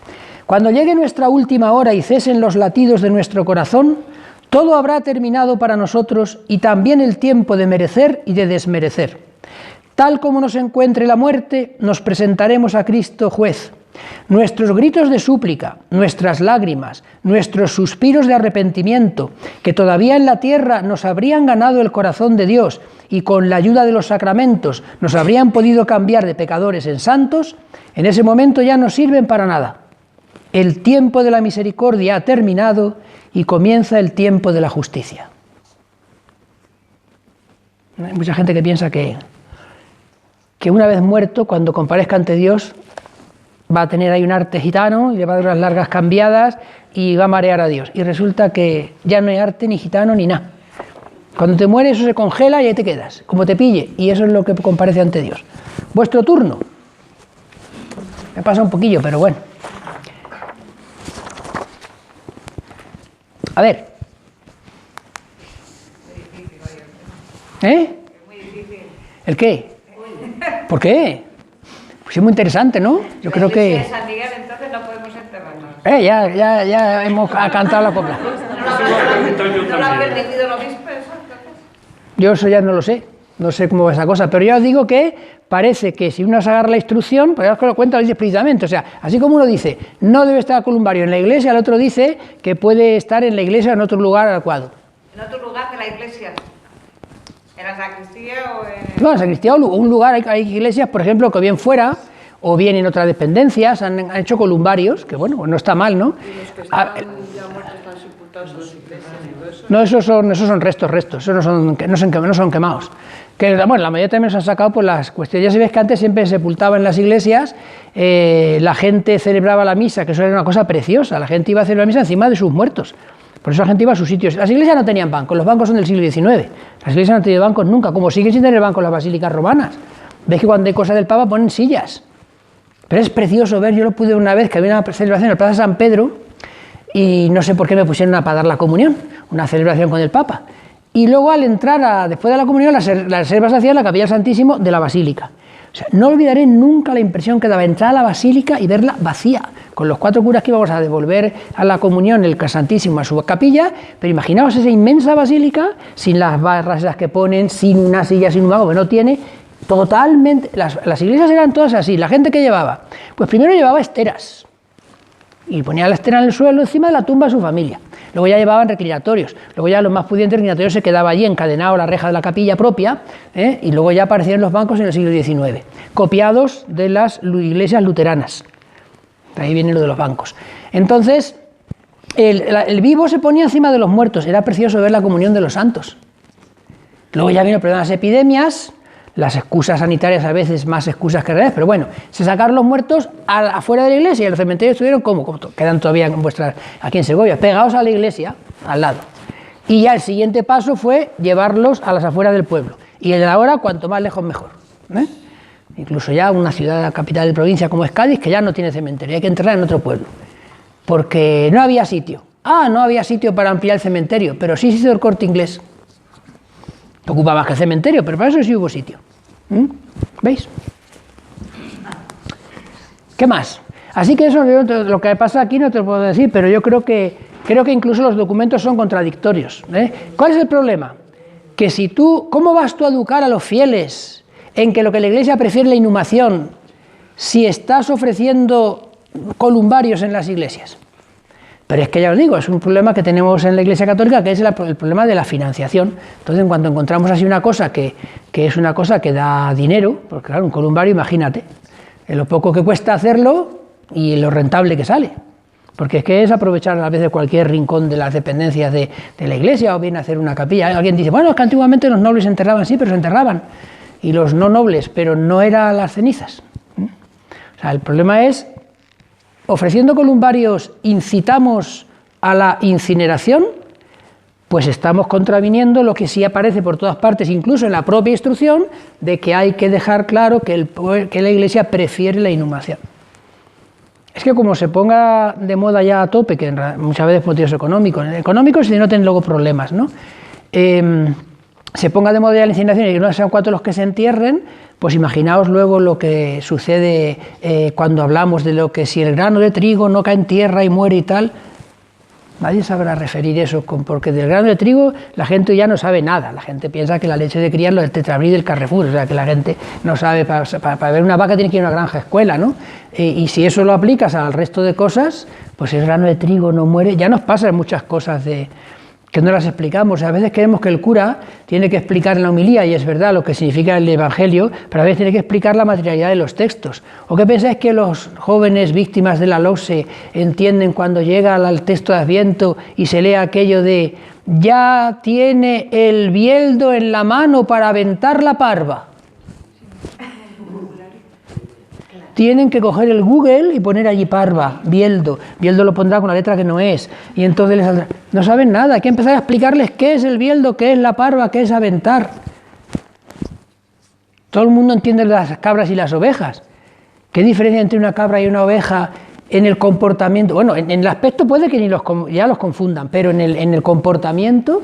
Cuando llegue nuestra última hora y cesen los latidos de nuestro corazón, todo habrá terminado para nosotros y también el tiempo de merecer y de desmerecer. Tal como nos encuentre la muerte, nos presentaremos a Cristo juez. Nuestros gritos de súplica, nuestras lágrimas, nuestros suspiros de arrepentimiento, que todavía en la tierra nos habrían ganado el corazón de Dios y con la ayuda de los sacramentos nos habrían podido cambiar de pecadores en santos, en ese momento ya no sirven para nada. El tiempo de la misericordia ha terminado y comienza el tiempo de la justicia. Hay mucha gente que piensa que una vez muerto, cuando comparezca ante Dios, va a tener ahí un arte gitano y le va a dar unas largas cambiadas y va a marear a Dios. Y resulta que ya no hay arte ni gitano ni nada. Cuando te mueres eso se congela y ahí te quedas, como te pille, y eso es lo que comparece ante Dios. Vuestro turno. Me pasa un poquillo, pero bueno. A ver. ¿El qué? ¿Por qué? Pues es muy interesante, ¿no? Yo creo que... Si es San Miguel, entonces no podemos enterrarnos. Ya hemos cantado la copla. ¿No lo ha permitido el obispo eso, entonces? Yo eso ya no lo sé, no sé cómo va esa cosa, pero ya os digo que parece que si uno se agarra la instrucción, pues ya os lo cuenta, lo dice explícitamente, o sea, así como uno dice, no debe estar columbario en la iglesia, el otro dice que puede estar en la iglesia o en otro lugar adecuado. ¿En otro lugar de la iglesia? ¿En la sacristía o en...? No, en la sacristía o un lugar, hay iglesias, por ejemplo, que bien fuera, o bien en otras dependencias, han hecho columbarios, que bueno, no está mal, ¿no? ¿Y los que están ya muertos están sepultados en las iglesias y todo eso? No, esos son restos, esos no son quemados. Que, bueno, la mayoría también se han sacado por las cuestiones. Ya sabéis que antes siempre se sepultaba en las iglesias, la gente celebraba la misa, que eso era una cosa preciosa, la gente iba a celebrar la misa encima de sus muertos. Por eso la gente iba a sus sitios. Las iglesias no tenían bancos, los bancos son del siglo XIX. Las iglesias no han tenido bancos nunca, como siguen sin tener bancos las basílicas romanas. Veis que cuando hay cosas del Papa ponen sillas. Pero es precioso ver, yo lo pude una vez, que había una celebración en la Plaza San Pedro, y no sé por qué me pusieron para dar la comunión, una celebración con el Papa. Y luego al entrar, después de la comunión, las reservas se hacían en la Capilla del Santísimo de la Basílica. O sea, no olvidaré nunca la impresión que daba entrar a la Basílica y verla vacía, con los 4 curas que íbamos a devolver a la comunión el Santísimo a su capilla, pero imaginaos esa inmensa Basílica, sin las barras esas que ponen, sin una silla, sin un banco, que no tiene, totalmente, las iglesias eran todas así. La gente que llevaba, pues primero llevaba esteras, y ponía la estera en el suelo encima de la tumba de su familia. Luego ya llevaban reclinatorios, luego ya los más pudientes reclinatorios se quedaba allí encadenado a la reja de la capilla propia, y luego ya aparecían los bancos en el siglo XIX, copiados de las iglesias luteranas. De ahí viene lo de los bancos. Entonces, el vivo se ponía encima de los muertos, era precioso ver la comunión de los santos. Luego ya vino el problema de las epidemias, las excusas sanitarias a veces más excusas que reales, pero bueno, se sacaron los muertos afuera de la iglesia y los cementerios estuvieron como quedan todavía aquí en Segovia, pegados a la iglesia, al lado. Y ya el siguiente paso fue llevarlos a las afueras del pueblo. Y el de ahora, cuanto más lejos mejor. Incluso ya una ciudad capital de provincia como es Cádiz, que ya no tiene cementerio, hay que enterrar en otro pueblo. Porque no había sitio. No había sitio para ampliar el cementerio, pero sí se hizo el Corte Inglés. Ocupa más que el cementerio, pero para eso sí hubo sitio. ¿Veis? ¿Qué más? Así que eso, lo que pasa aquí no te lo puedo decir, pero yo creo que incluso los documentos son contradictorios. ¿Cuál es el problema? Que si ¿cómo vas tú a educar a los fieles en que lo que la Iglesia prefiere es la inhumación si estás ofreciendo columbarios en las iglesias? Pero es que ya os digo, es un problema que tenemos en la Iglesia Católica, que es el problema de la financiación. Entonces, en cuanto encontramos así una cosa que es una cosa que da dinero, porque claro, un columbario, imagínate, lo poco que cuesta hacerlo y lo rentable que sale. Porque es que es aprovechar a veces cualquier rincón de las dependencias de la iglesia o bien hacer una capilla. Alguien dice, bueno, es que antiguamente los nobles se enterraban, sí, pero se enterraban. Y los no nobles, pero no eran las cenizas. O sea, el problema es, ofreciendo columbarios incitamos a la incineración, pues estamos contraviniendo lo que sí aparece por todas partes, incluso en la propia instrucción, de que hay que dejar claro que la Iglesia prefiere la inhumación. Es que como se ponga de moda ya a tope, que muchas veces por motivos económicos y no tienen luego problemas, ¿no? Se ponga de moda ya la incineración y que no sean 4 los que se entierren, pues imaginaos luego lo que sucede cuando hablamos de lo que si el grano de trigo no cae en tierra y muere y tal. Nadie sabrá referir eso, porque del grano de trigo la gente ya no sabe nada. La gente piensa que la leche de cría es lo del Tetrabril del Carrefour, o sea, que la gente no sabe, para ver una vaca tiene que ir a una granja escuela, ¿no? Y si eso lo aplicas al resto de cosas, pues el grano de trigo no muere. Ya nos pasan muchas cosas que no las explicamos. A veces creemos que el cura tiene que explicar en la homilía, y es verdad lo que significa el Evangelio, pero a veces tiene que explicar la materialidad de los textos. ¿O qué pensáis que los jóvenes víctimas de la LOSE entienden cuando llega al texto de Adviento y se lee aquello de ya tiene el bieldo en la mano para aventar la parva? Tienen que coger el Google y poner allí parva, bieldo. Bieldo lo pondrá con la letra que no es. Y entonces les saldrá. No saben nada. Hay que empezar a explicarles qué es el bieldo, qué es la parva, qué es aventar. Todo el mundo entiende las cabras y las ovejas. ¿Qué diferencia entre una cabra y una oveja en el comportamiento? Bueno, en el aspecto puede que ya los confundan, pero en el comportamiento.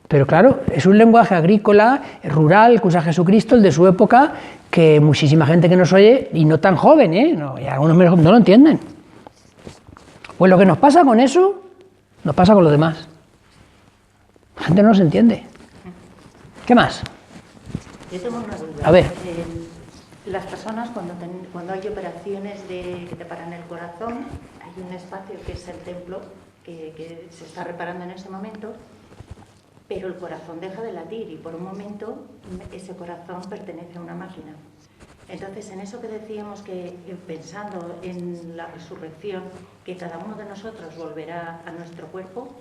Pero claro, es un lenguaje agrícola, rural, que usa Jesucristo, el de su época, que muchísima gente que nos oye, y no tan joven, y algunos no lo entienden. Pues lo que nos pasa con eso, nos pasa con lo demás. La gente no se entiende. ¿Qué más? Yo tengo una duda. A ver. Las personas cuando hay operaciones que te paran el corazón, hay un espacio que es el templo, que se está reparando en ese momento, pero el corazón deja de latir y por un momento ese corazón pertenece a una máquina. Entonces, en eso que decíamos, que pensando en la resurrección, que cada uno de nosotros volverá a nuestro cuerpo,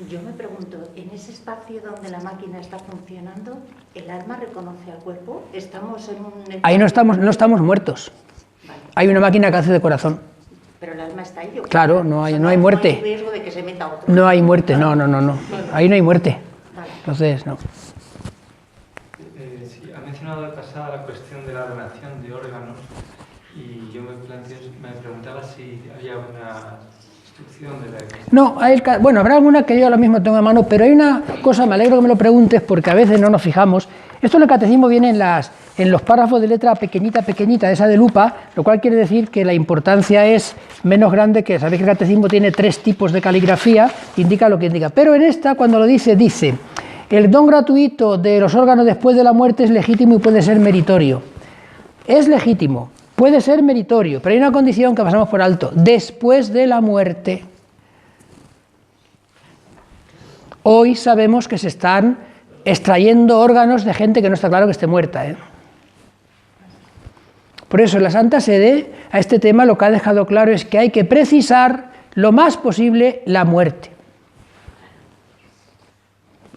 yo me pregunto, en ese espacio donde la máquina está funcionando, ¿el alma reconoce al cuerpo? ¿Estamos en un... Ahí no estamos muertos. Vale. Hay una máquina que hace de corazón. Pero el alma está ahí. Claro, no hay muerte. No hay riesgo de que se meta otro. No hay muerte, no. Ahí no hay muerte. Vale. Entonces, no. Sí, ha mencionado de pasada la cuestión de la donación de órganos y yo me preguntaba si había una instrucción de la Iglesia. No, bueno, habrá alguna que yo ahora mismo tengo a mano, pero hay una cosa, me alegro que me lo preguntes porque a veces no nos fijamos. Esto en el catecismo viene en los párrafos de letra pequeñita, esa de lupa, lo cual quiere decir que la importancia es menos grande, que sabéis que el catecismo tiene 3 tipos de caligrafía, indica lo que indica. Pero en esta, cuando lo dice, el don gratuito de los órganos después de la muerte es legítimo y puede ser meritorio. Es legítimo, puede ser meritorio, pero hay una condición que pasamos por alto: después de la muerte. Hoy sabemos que se están extrayendo órganos de gente que no está claro que esté muerta. Por eso la Santa Sede a este tema lo que ha dejado claro es que hay que precisar lo más posible la muerte.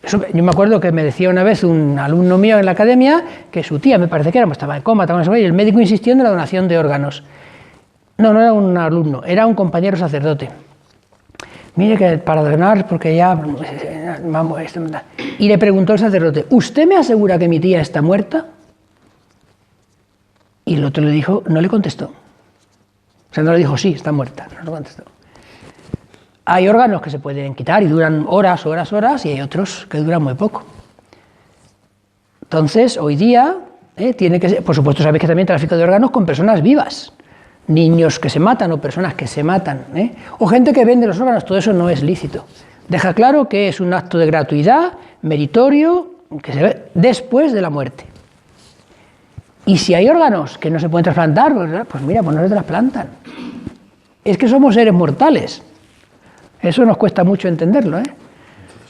Eso, yo me acuerdo que me decía una vez un alumno mío en la academia que su tía, me parece que era, estaba en coma, y el médico insistió en la donación de órganos. No era un alumno, era un compañero sacerdote. Mire que para donar, porque ya... Y le preguntó el sacerdote, ¿usted me asegura que mi tía está muerta? Y el otro le dijo, no le contestó. O sea, no le dijo, sí, está muerta, no le contestó. Hay órganos que se pueden quitar y duran horas, y hay otros que duran muy poco. Entonces, hoy día, tiene que ser, por supuesto, sabéis que también hay tráfico de órganos con personas vivas. Niños que se matan o personas que se matan, o gente que vende los órganos, todo eso no es lícito. Deja claro que es un acto de gratuidad, meritorio, que se ve después de la muerte. Y si hay órganos que no se pueden trasplantar, pues mira, pues no se trasplantan. Es que somos seres mortales. Eso nos cuesta mucho entenderlo,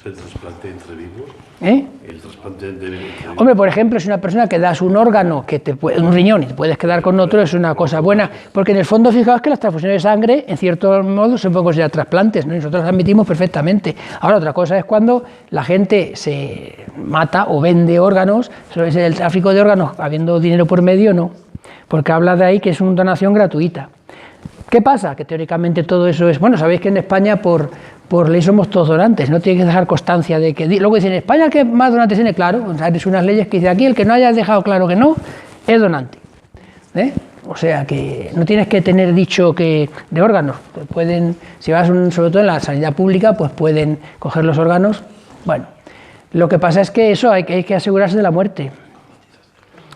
el trasplante entre vivos? ¿Eh? El trasplante entre vivos. Hombre, por ejemplo, si una persona que das un órgano, un riñón, y te puedes quedar con otro, es una cosa buena, porque en el fondo fijaos que las transfusiones de sangre, en cierto modo, se pueden considerar trasplantes, ¿no? Y nosotros las admitimos perfectamente. Ahora, otra cosa es cuando la gente se mata o vende órganos, eso es el tráfico de órganos, habiendo dinero por medio, no, porque habla de ahí que es una donación gratuita. ¿Qué pasa? Que teóricamente todo eso es... Bueno, sabéis que en España por ley somos todos donantes, no tienes que dejar constancia de que... Luego dicen, en España el que más donantes tiene, claro, o sea, es unas leyes que dice aquí, el que no haya dejado claro que no, es donante. ¿Eh? O sea, que no tienes que tener dicho que de órganos, pues pueden, si vas sobre todo en la sanidad pública, pues pueden coger los órganos. Bueno, lo que pasa es que eso hay que asegurarse de la muerte.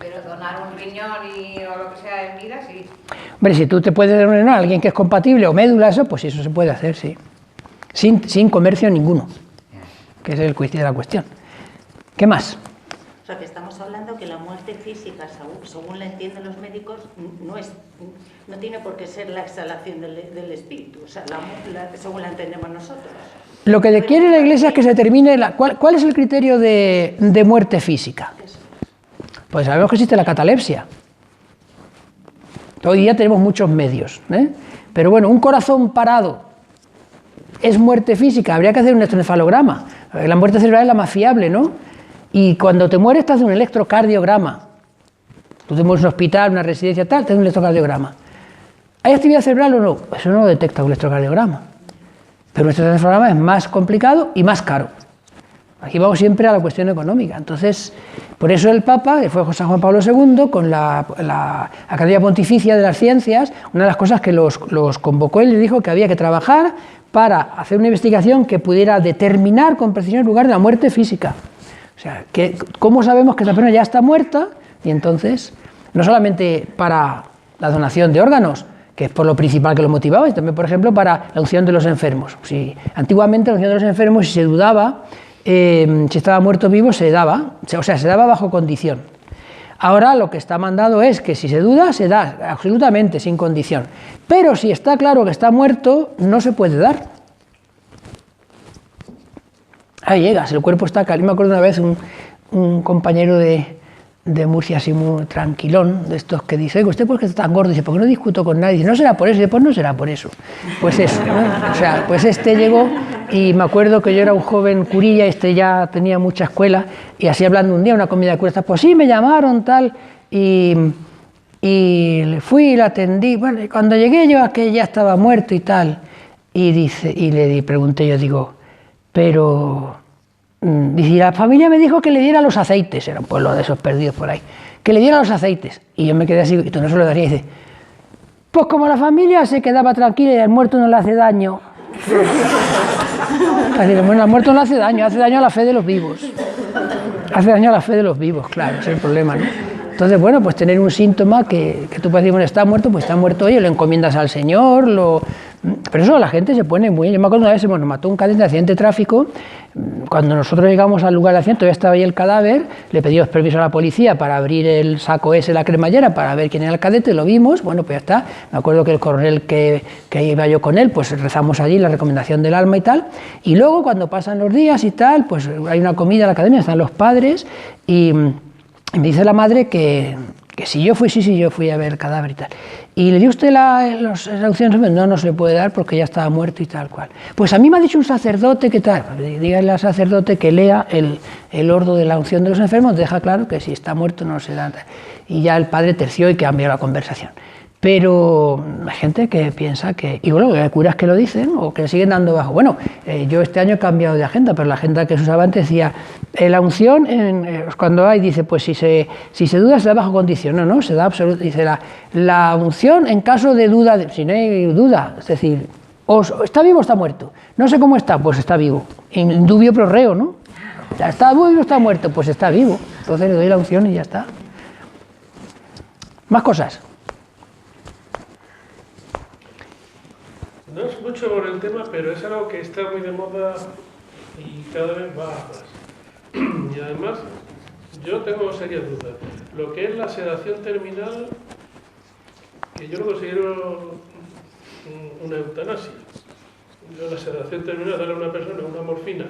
Pero donar un riñón o lo que sea en vida, sí. Hombre, si tú te puedes donar a alguien que es compatible o médula, eso, pues eso se puede hacer, sí. Sin comercio ninguno, que es el quiz de la cuestión. ¿Qué más? O sea, que estamos hablando que la muerte física, según la entienden los médicos, no tiene por qué ser la exhalación del espíritu, o sea, según la entendemos nosotros. Lo que quiere la Iglesia es que se termine... ¿Cuál es el criterio de muerte física? Pues sabemos que existe la catalepsia. Hoy día tenemos muchos medios, ¿eh? Pero bueno, un corazón parado es muerte física, habría que hacer un electroencefalograma. La muerte cerebral es la más fiable, ¿no? Y cuando te mueres te hace un electrocardiograma. Tú te mueres en un hospital, una residencia tal, te hace un electrocardiograma. ¿Hay actividad cerebral o no? Eso no lo detecta un electrocardiograma. Pero un electroencefalograma es más complicado y más caro. Aquí vamos siempre a la cuestión económica. Entonces, por eso el Papa, que fue San Juan Pablo II, con la Academia Pontificia de las Ciencias, una de las cosas que los convocó, él le dijo que había que trabajar para hacer una investigación que pudiera determinar con precisión el lugar de la muerte física. O sea, ¿cómo sabemos que esa persona ya está muerta? Y entonces, no solamente para la donación de órganos, que es por lo principal que lo motivaba, y también, por ejemplo, para la unción de los enfermos. Si antiguamente la unción de los enfermos, si se dudaba si estaba muerto o vivo, se daba, o sea, se daba bajo condición. Ahora lo que está mandado es que si se duda, se da absolutamente sin condición. Pero si está claro que está muerto, no se puede dar. Ahí llega, si el cuerpo está caliente. Me acuerdo una vez un compañero de Murcia, así muy tranquilón, de estos que dice, oiga, ¿usted por qué está tan gordo? Dice, ¿por qué no discuto con nadie? Dice, no será por eso. Dice, pues no será por eso. Pues eso, ¿no? O sea, pues llegó y me acuerdo que yo era un joven curilla, ya tenía mucha escuela, y así hablando un día, una comida de curas, pues sí, me llamaron, tal, y le fui y la atendí. Bueno, y cuando llegué yo a que ya estaba muerto y tal, y le pregunté, yo digo, pero... Dice, la familia me dijo que le diera los aceites, era un pueblo de esos perdidos por ahí, que le diera los aceites. Y yo me quedé así, y tú no se lo daría, y dice, pues como la familia se quedaba tranquila y al muerto no le hace daño. Así que, bueno, al muerto no le hace daño a la fe de los vivos. Hace daño a la fe de los vivos, claro, ese es el problema, ¿no? Entonces, bueno, pues tener un síntoma que tú puedes decir, bueno, está muerto, pues está muerto, oye, lo encomiendas al Señor, pero eso la gente se pone muy... Yo me acuerdo una vez, nos mató un cadete de accidente de tráfico, cuando nosotros llegamos al lugar del accidente, todavía estaba ahí el cadáver, le pedimos permiso a la policía para abrir el saco ese, la cremallera, para ver quién era el cadete, lo vimos, bueno, pues ya está. Me acuerdo que el coronel que iba yo con él, pues rezamos allí la recomendación del alma y tal, y luego cuando pasan los días y tal, pues hay una comida en la academia, están los padres, y me dice la madre que si yo fui, sí, yo fui a ver el cadáver y tal. ¿Y le dio usted las opciones? No se le puede dar porque ya estaba muerto y tal cual. Pues a mí me ha dicho un sacerdote que tal. Dígale al sacerdote que lea el ordo de la unción de los enfermos, deja claro que si está muerto no se da. Y ya el padre terció y cambió la conversación. Pero hay gente que piensa que... Y bueno, hay curas que lo dicen o que le siguen dando bajo. Bueno, yo este año he cambiado de agenda, pero la agenda que se usaba antes decía, la unción, cuando hay, dice, pues si se duda se da bajo condición. No, se da absoluto. Dice, la unción en caso de duda, si no hay duda, es decir, ¿está vivo o está muerto? No sé cómo está, pues está vivo. In dubio pro reo, ¿no? ¿Está vivo o está muerto? Pues está vivo. Entonces le doy la unción y ya está. Más cosas. No es mucho por el tema, pero es algo que está muy de moda y cada vez va a más. Y además, yo tengo serias dudas. Lo que es la sedación terminal, que yo lo considero una eutanasia. Yo la sedación terminal, darle a una persona una morfina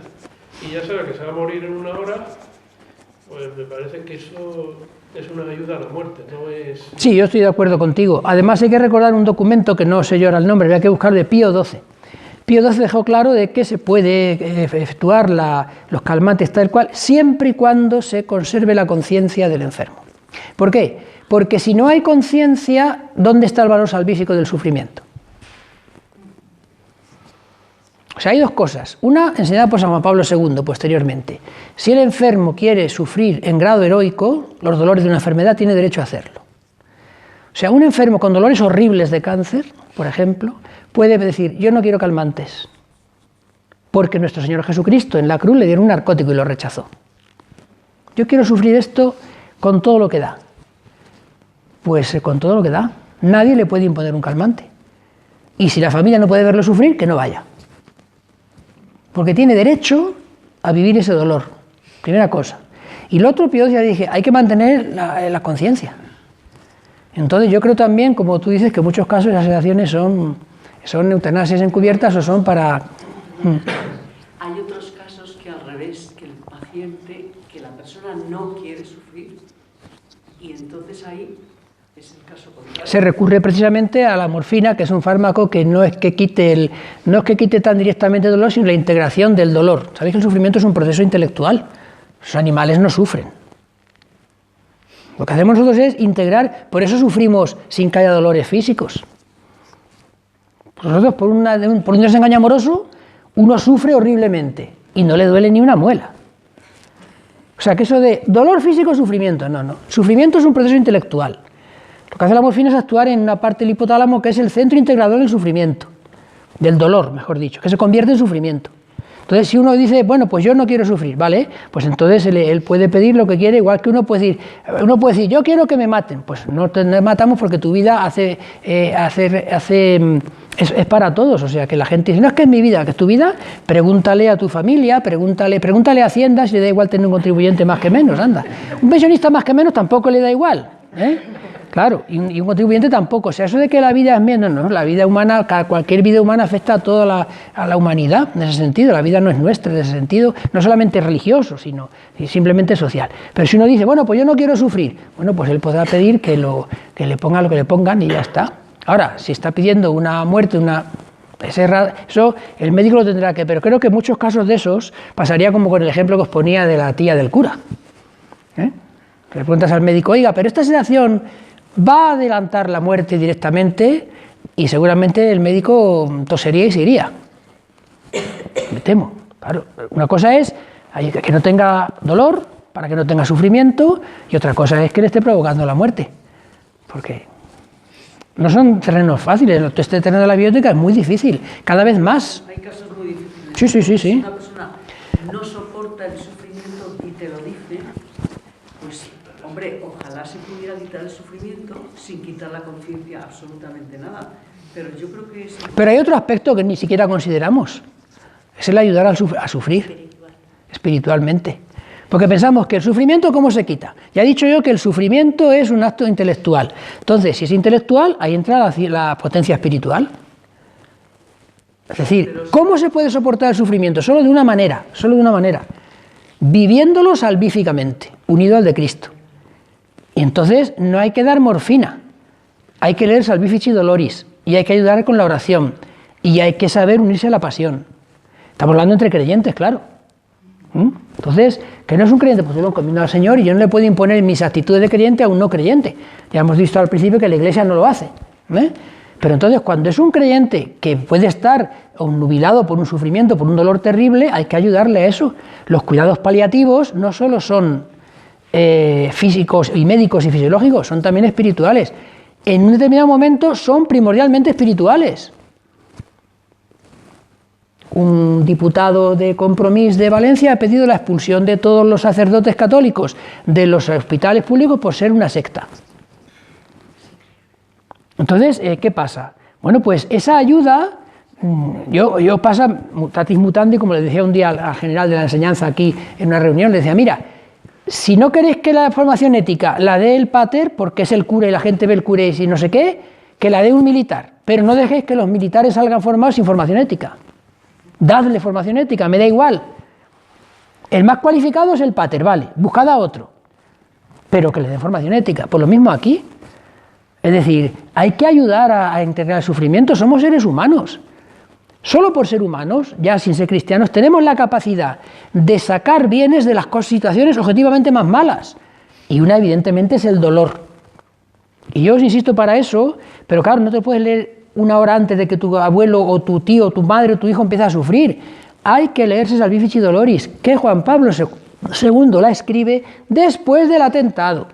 y ya sabe que se va a morir en 1 hora, pues me parece que eso es una ayuda a la muerte, no es... Sí, yo estoy de acuerdo contigo. Además hay que recordar un documento que no sé yo ahora el nombre, había que buscar, de Pío XII. Pío XII dejó claro de que se puede efectuar los calmantes tal cual, siempre y cuando se conserve la conciencia del enfermo. ¿Por qué? Porque si no hay conciencia, ¿dónde está el valor salvífico del sufrimiento? O sea, hay dos cosas. Una, enseñada por San Juan Pablo II posteriormente. Si el enfermo quiere sufrir en grado heroico los dolores de una enfermedad, tiene derecho a hacerlo. O sea, un enfermo con dolores horribles de cáncer, por ejemplo, puede decir, yo no quiero calmantes, porque nuestro Señor Jesucristo en la cruz le dieron un narcótico y lo rechazó. Yo quiero sufrir esto con todo lo que da. Pues con todo lo que da. Nadie le puede imponer un calmante. Y si la familia no puede verlo sufrir, que no vaya. Porque tiene derecho a vivir ese dolor, primera cosa. Y lo otro, Pío, ya dije, hay que mantener la conciencia. Entonces yo creo también, como tú dices, que en muchos casos las sedaciones son eutanasias encubiertas o son para... Hay otros casos que al revés, que el paciente, que la persona no quiere sufrir, y entonces ahí es el caso contrario. Se recurre precisamente a la morfina, que es un fármaco que no es que quite tan directamente el dolor, sino la integración del dolor. Sabéis que el sufrimiento es un proceso intelectual. Los animales no sufren. Lo que hacemos nosotros es integrar, por eso sufrimos sin que haya dolores físicos. Pues nosotros, por un desengaño amoroso, uno sufre horriblemente y no le duele ni una muela. O sea, que eso de dolor físico, sufrimiento, no. Sufrimiento es un proceso intelectual. Lo que hace la morfina es actuar en una parte del hipotálamo que es el centro integrador del sufrimiento, del dolor, mejor dicho, que se convierte en sufrimiento. Entonces, si uno dice, bueno, pues yo no quiero sufrir, ¿vale? Pues entonces él puede pedir lo que quiere, igual que uno puede decir, yo quiero que me maten. Pues no te matamos porque tu vida es para todos. O sea, que la gente dice, no es que es mi vida, que es tu vida, pregúntale a tu familia, pregúntale a Hacienda si le da igual tener un contribuyente más que menos, anda. Un pensionista más que menos tampoco le da igual, ¿eh? Claro, y un contribuyente tampoco. O sea, eso de que la vida es menos, no, la vida humana, cualquier vida humana afecta a toda la humanidad, en ese sentido. La vida no es nuestra, en ese sentido, no solamente religioso, sino simplemente social. Pero si uno dice, bueno, pues yo no quiero sufrir, bueno, pues él podrá pedir que le pongan lo que le pongan y ya está. Ahora, si está pidiendo una muerte, eso el médico lo tendrá que, pero creo que en muchos casos de esos pasaría como con el ejemplo que os ponía de la tía del cura. Que le preguntas al médico, oiga, pero esta sedación va a adelantar la muerte directamente, y seguramente el médico tosería y se iría. Me temo. Claro, una cosa es que no tenga dolor, para que no tenga sufrimiento, y otra cosa es que le esté provocando la muerte. Porque no son terrenos fáciles, este terreno de la biótica es muy difícil, cada vez más. Hay casos muy difíciles. Sí. Si una persona no soporta el sufrimiento y te lo dice, pues, hombre, ojalá se pudiera quitar el sufrimiento sin quitar la conciencia absolutamente nada. Pero yo creo que es... Pero hay otro aspecto que ni siquiera consideramos, es el ayudar a sufrir espiritualmente. Porque pensamos que el sufrimiento, ¿cómo se quita? Ya he dicho yo que el sufrimiento es un acto intelectual. Entonces, si es intelectual, ahí entra la potencia espiritual. Es decir, ¿cómo se puede soportar el sufrimiento? Solo de una manera, viviéndolo salvíficamente, unido al de Cristo. Y entonces no hay que dar morfina, hay que leer Salvifici Doloris, y hay que ayudar con la oración, y hay que saber unirse a la pasión. Estamos hablando entre creyentes, claro. Entonces, que no es un creyente, pues yo lo encomiendo al Señor y yo no le puedo imponer mis actitudes de creyente a un no creyente. Ya hemos visto al principio que la Iglesia no lo hace. Pero entonces, cuando es un creyente que puede estar obnubilado por un sufrimiento, por un dolor terrible, hay que ayudarle a eso. Los cuidados paliativos no solo son físicos y médicos y fisiológicos, son también espirituales. En un determinado momento son primordialmente espirituales. Un diputado de Compromís de Valencia ha pedido la expulsión de todos los sacerdotes católicos de los hospitales públicos por ser una secta. Entonces, ¿qué pasa? Bueno, pues esa ayuda, yo pasa mutatis mutandi, como le decía un día al general de la enseñanza aquí en una reunión, le decía, mira, si no queréis que la formación ética la dé el pater, porque es el cura y la gente ve el cura y no sé qué, que la dé un militar, pero no dejéis que los militares salgan formados sin formación ética. Dadle formación ética, me da igual. El más cualificado es el pater, vale, buscad a otro, pero que le dé formación ética. Pues lo mismo aquí. Es decir, hay que ayudar a integrar el sufrimiento, somos seres humanos. Solo por ser humanos, ya sin ser cristianos, tenemos la capacidad de sacar bienes de las situaciones objetivamente más malas. Y una, evidentemente, es el dolor. Y yo os insisto para eso, pero claro, no te puedes leer una hora antes de que tu abuelo o tu tío, o tu madre o tu hijo empiece a sufrir. Hay que leerse Salvifici Doloris, que Juan Pablo II la escribe después del atentado.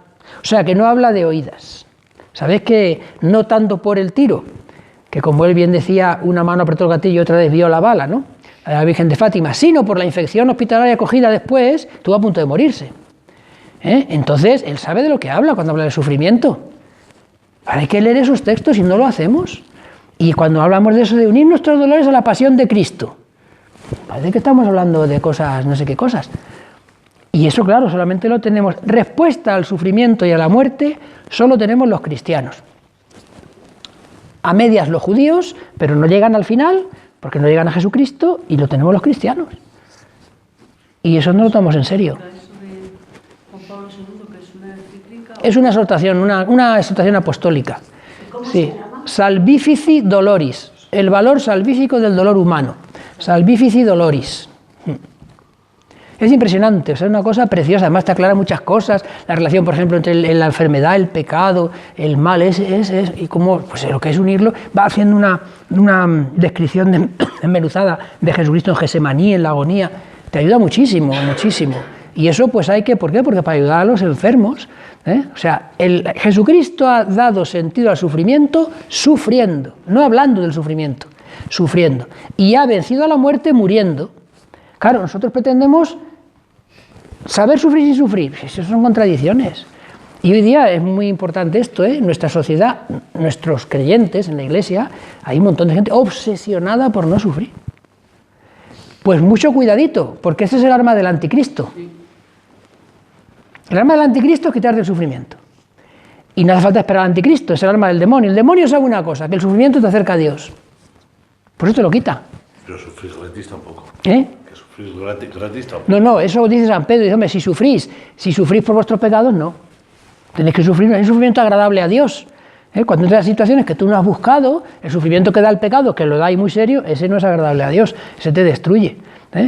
O sea, que no habla de oídas. ¿Sabéis que no tanto por el tiro, que como él bien decía, una mano apretó el gatillo y otra desvió la bala, ¿no?, a la Virgen de Fátima, sino por la infección hospitalaria cogida después, estuvo a punto de morirse. Entonces, él sabe de lo que habla cuando habla del sufrimiento. Hay que leer esos textos y no lo hacemos. Y cuando hablamos de eso, de unir nuestros dolores a la pasión de Cristo, parece que estamos hablando de cosas, no sé qué cosas. Y eso, claro, solamente lo tenemos. Respuesta al sufrimiento y a la muerte solo tenemos los cristianos. A medias los judíos, pero no llegan al final, porque no llegan a Jesucristo, y lo tenemos los cristianos. Y eso no lo tomamos en serio. Es una exhortación, una exhortación apostólica. Sí. Salvifici Doloris, el valor salvífico del dolor humano. Salvifici Doloris. Es impresionante, o sea, es una cosa preciosa, además te aclara muchas cosas, la relación, por ejemplo, entre la enfermedad, el pecado, el mal, y cómo, pues lo que es unirlo, va haciendo una descripción desmenuzada de Jesucristo en Gesemaní, en la agonía, te ayuda muchísimo, muchísimo. Y eso pues hay que, ¿por qué? Porque para ayudar a los enfermos, o sea, Jesucristo ha dado sentido al sufrimiento sufriendo, no hablando del sufrimiento, sufriendo, y ha vencido a la muerte muriendo. Claro, nosotros pretendemos saber sufrir sin sufrir, eso son contradicciones. Y hoy día es muy importante esto, en nuestra sociedad, nuestros creyentes en la Iglesia, hay un montón de gente obsesionada por no sufrir. Pues mucho cuidadito, porque ese es el arma del anticristo. El arma del anticristo es quitarte el sufrimiento. Y no hace falta esperar al anticristo, es el arma del demonio. El demonio sabe una cosa, que el sufrimiento te acerca a Dios. Por eso te lo quita. Pero sufrir gratis tampoco. ¿Eh? Que sufrir gratis tampoco. No, eso dice San Pedro, dice, hombre, si sufrís por vuestros pecados, no. Tenéis que sufrir, es un sufrimiento agradable a Dios. Cuando entras en situaciones que tú no has buscado, el sufrimiento que da el pecado, que lo da y muy serio, ese no es agradable a Dios, ese te destruye.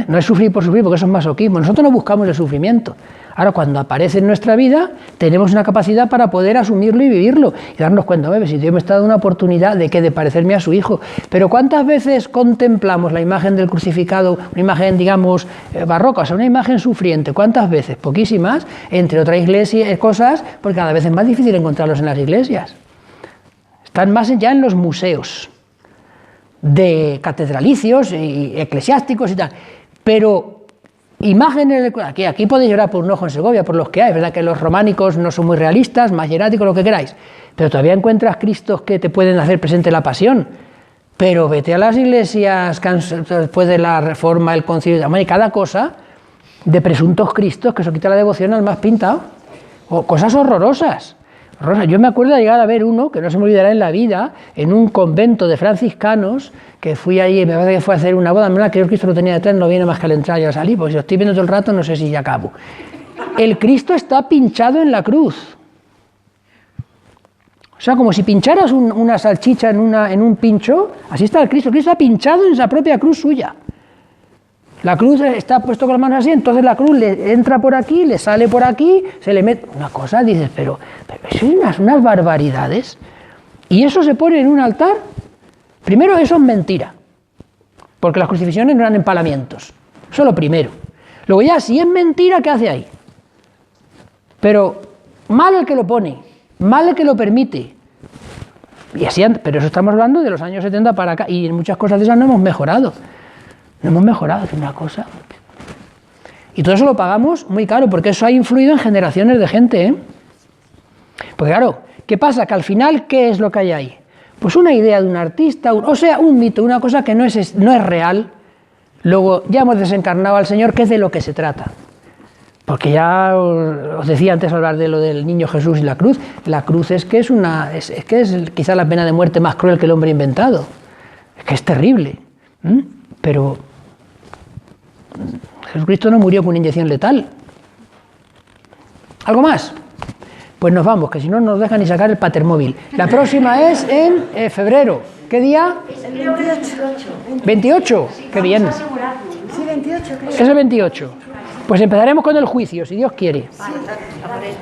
No es sufrir por sufrir, porque eso es masoquismo. Nosotros no buscamos el sufrimiento. Ahora, cuando aparece en nuestra vida, tenemos una capacidad para poder asumirlo y vivirlo y darnos cuenta, si Dios me está dando una oportunidad de parecerme a su Hijo. Pero ¿cuántas veces contemplamos la imagen del crucificado, una imagen, digamos, barroca, o sea, una imagen sufriente? ¿Cuántas veces? Poquísimas, entre otras iglesias, cosas, porque cada vez es más difícil encontrarlos en las iglesias. Están más ya en los museos de catedralicios y eclesiásticos y tal. Pero imágenes, aquí podéis llorar por un ojo en Segovia, por los que hay, es verdad que los románicos no son muy realistas, más hieráticos, lo que queráis, pero todavía encuentras Cristos que te pueden hacer presente la pasión. Pero vete a las iglesias después de la Reforma, el Concilio, y cada cosa de presuntos Cristos, que eso quita la devoción al más pintado, o cosas horrorosas. Yo me acuerdo de llegar a ver uno, que no se me olvidará en la vida, en un convento de franciscanos, que fui allí, me parece que fue a hacer una boda, que el Cristo lo tenía detrás, no viene más que al entrar y al salir, pues si lo estoy viendo todo el rato, no sé si ya acabo. El Cristo está pinchado en la cruz. O sea, como si pincharas una salchicha en un pincho, así está el Cristo está pinchado en esa propia cruz suya. La cruz está puesto con las manos así, entonces la cruz le entra por aquí, le sale por aquí, se le mete... Una cosa, dices, pero eso es unas barbaridades. Y eso se pone en un altar. Primero, eso es mentira, porque las crucifixiones no eran empalamientos. Eso es lo primero. Luego ya, si es mentira, ¿qué hace ahí? Pero mal el que lo pone, mal el que lo permite. Y así, pero eso estamos hablando de los años 70 para acá, y en muchas cosas de esas no hemos mejorado. No hemos mejorado, es una cosa. Y todo eso lo pagamos muy caro, porque eso ha influido en generaciones de gente, Porque claro, ¿qué pasa? Que al final, ¿qué es lo que hay ahí? Pues una idea de un artista, un mito, una cosa que no es real. Luego ya hemos desencarnado al Señor, que es de lo que se trata. Porque ya os decía antes hablar de lo del niño Jesús y la cruz. La cruz es que es quizá la pena de muerte más cruel que el hombre ha inventado. Es que es terrible. Pero Jesucristo no murió con una inyección letal. ¿Algo más? Pues nos vamos, que si no nos dejan ni sacar el patermóvil. La próxima es en febrero. ¿Qué día? El 28. 28. Qué bien. Sí, 28, creo. Es el 28. Pues empezaremos con el juicio, si Dios quiere. Vale,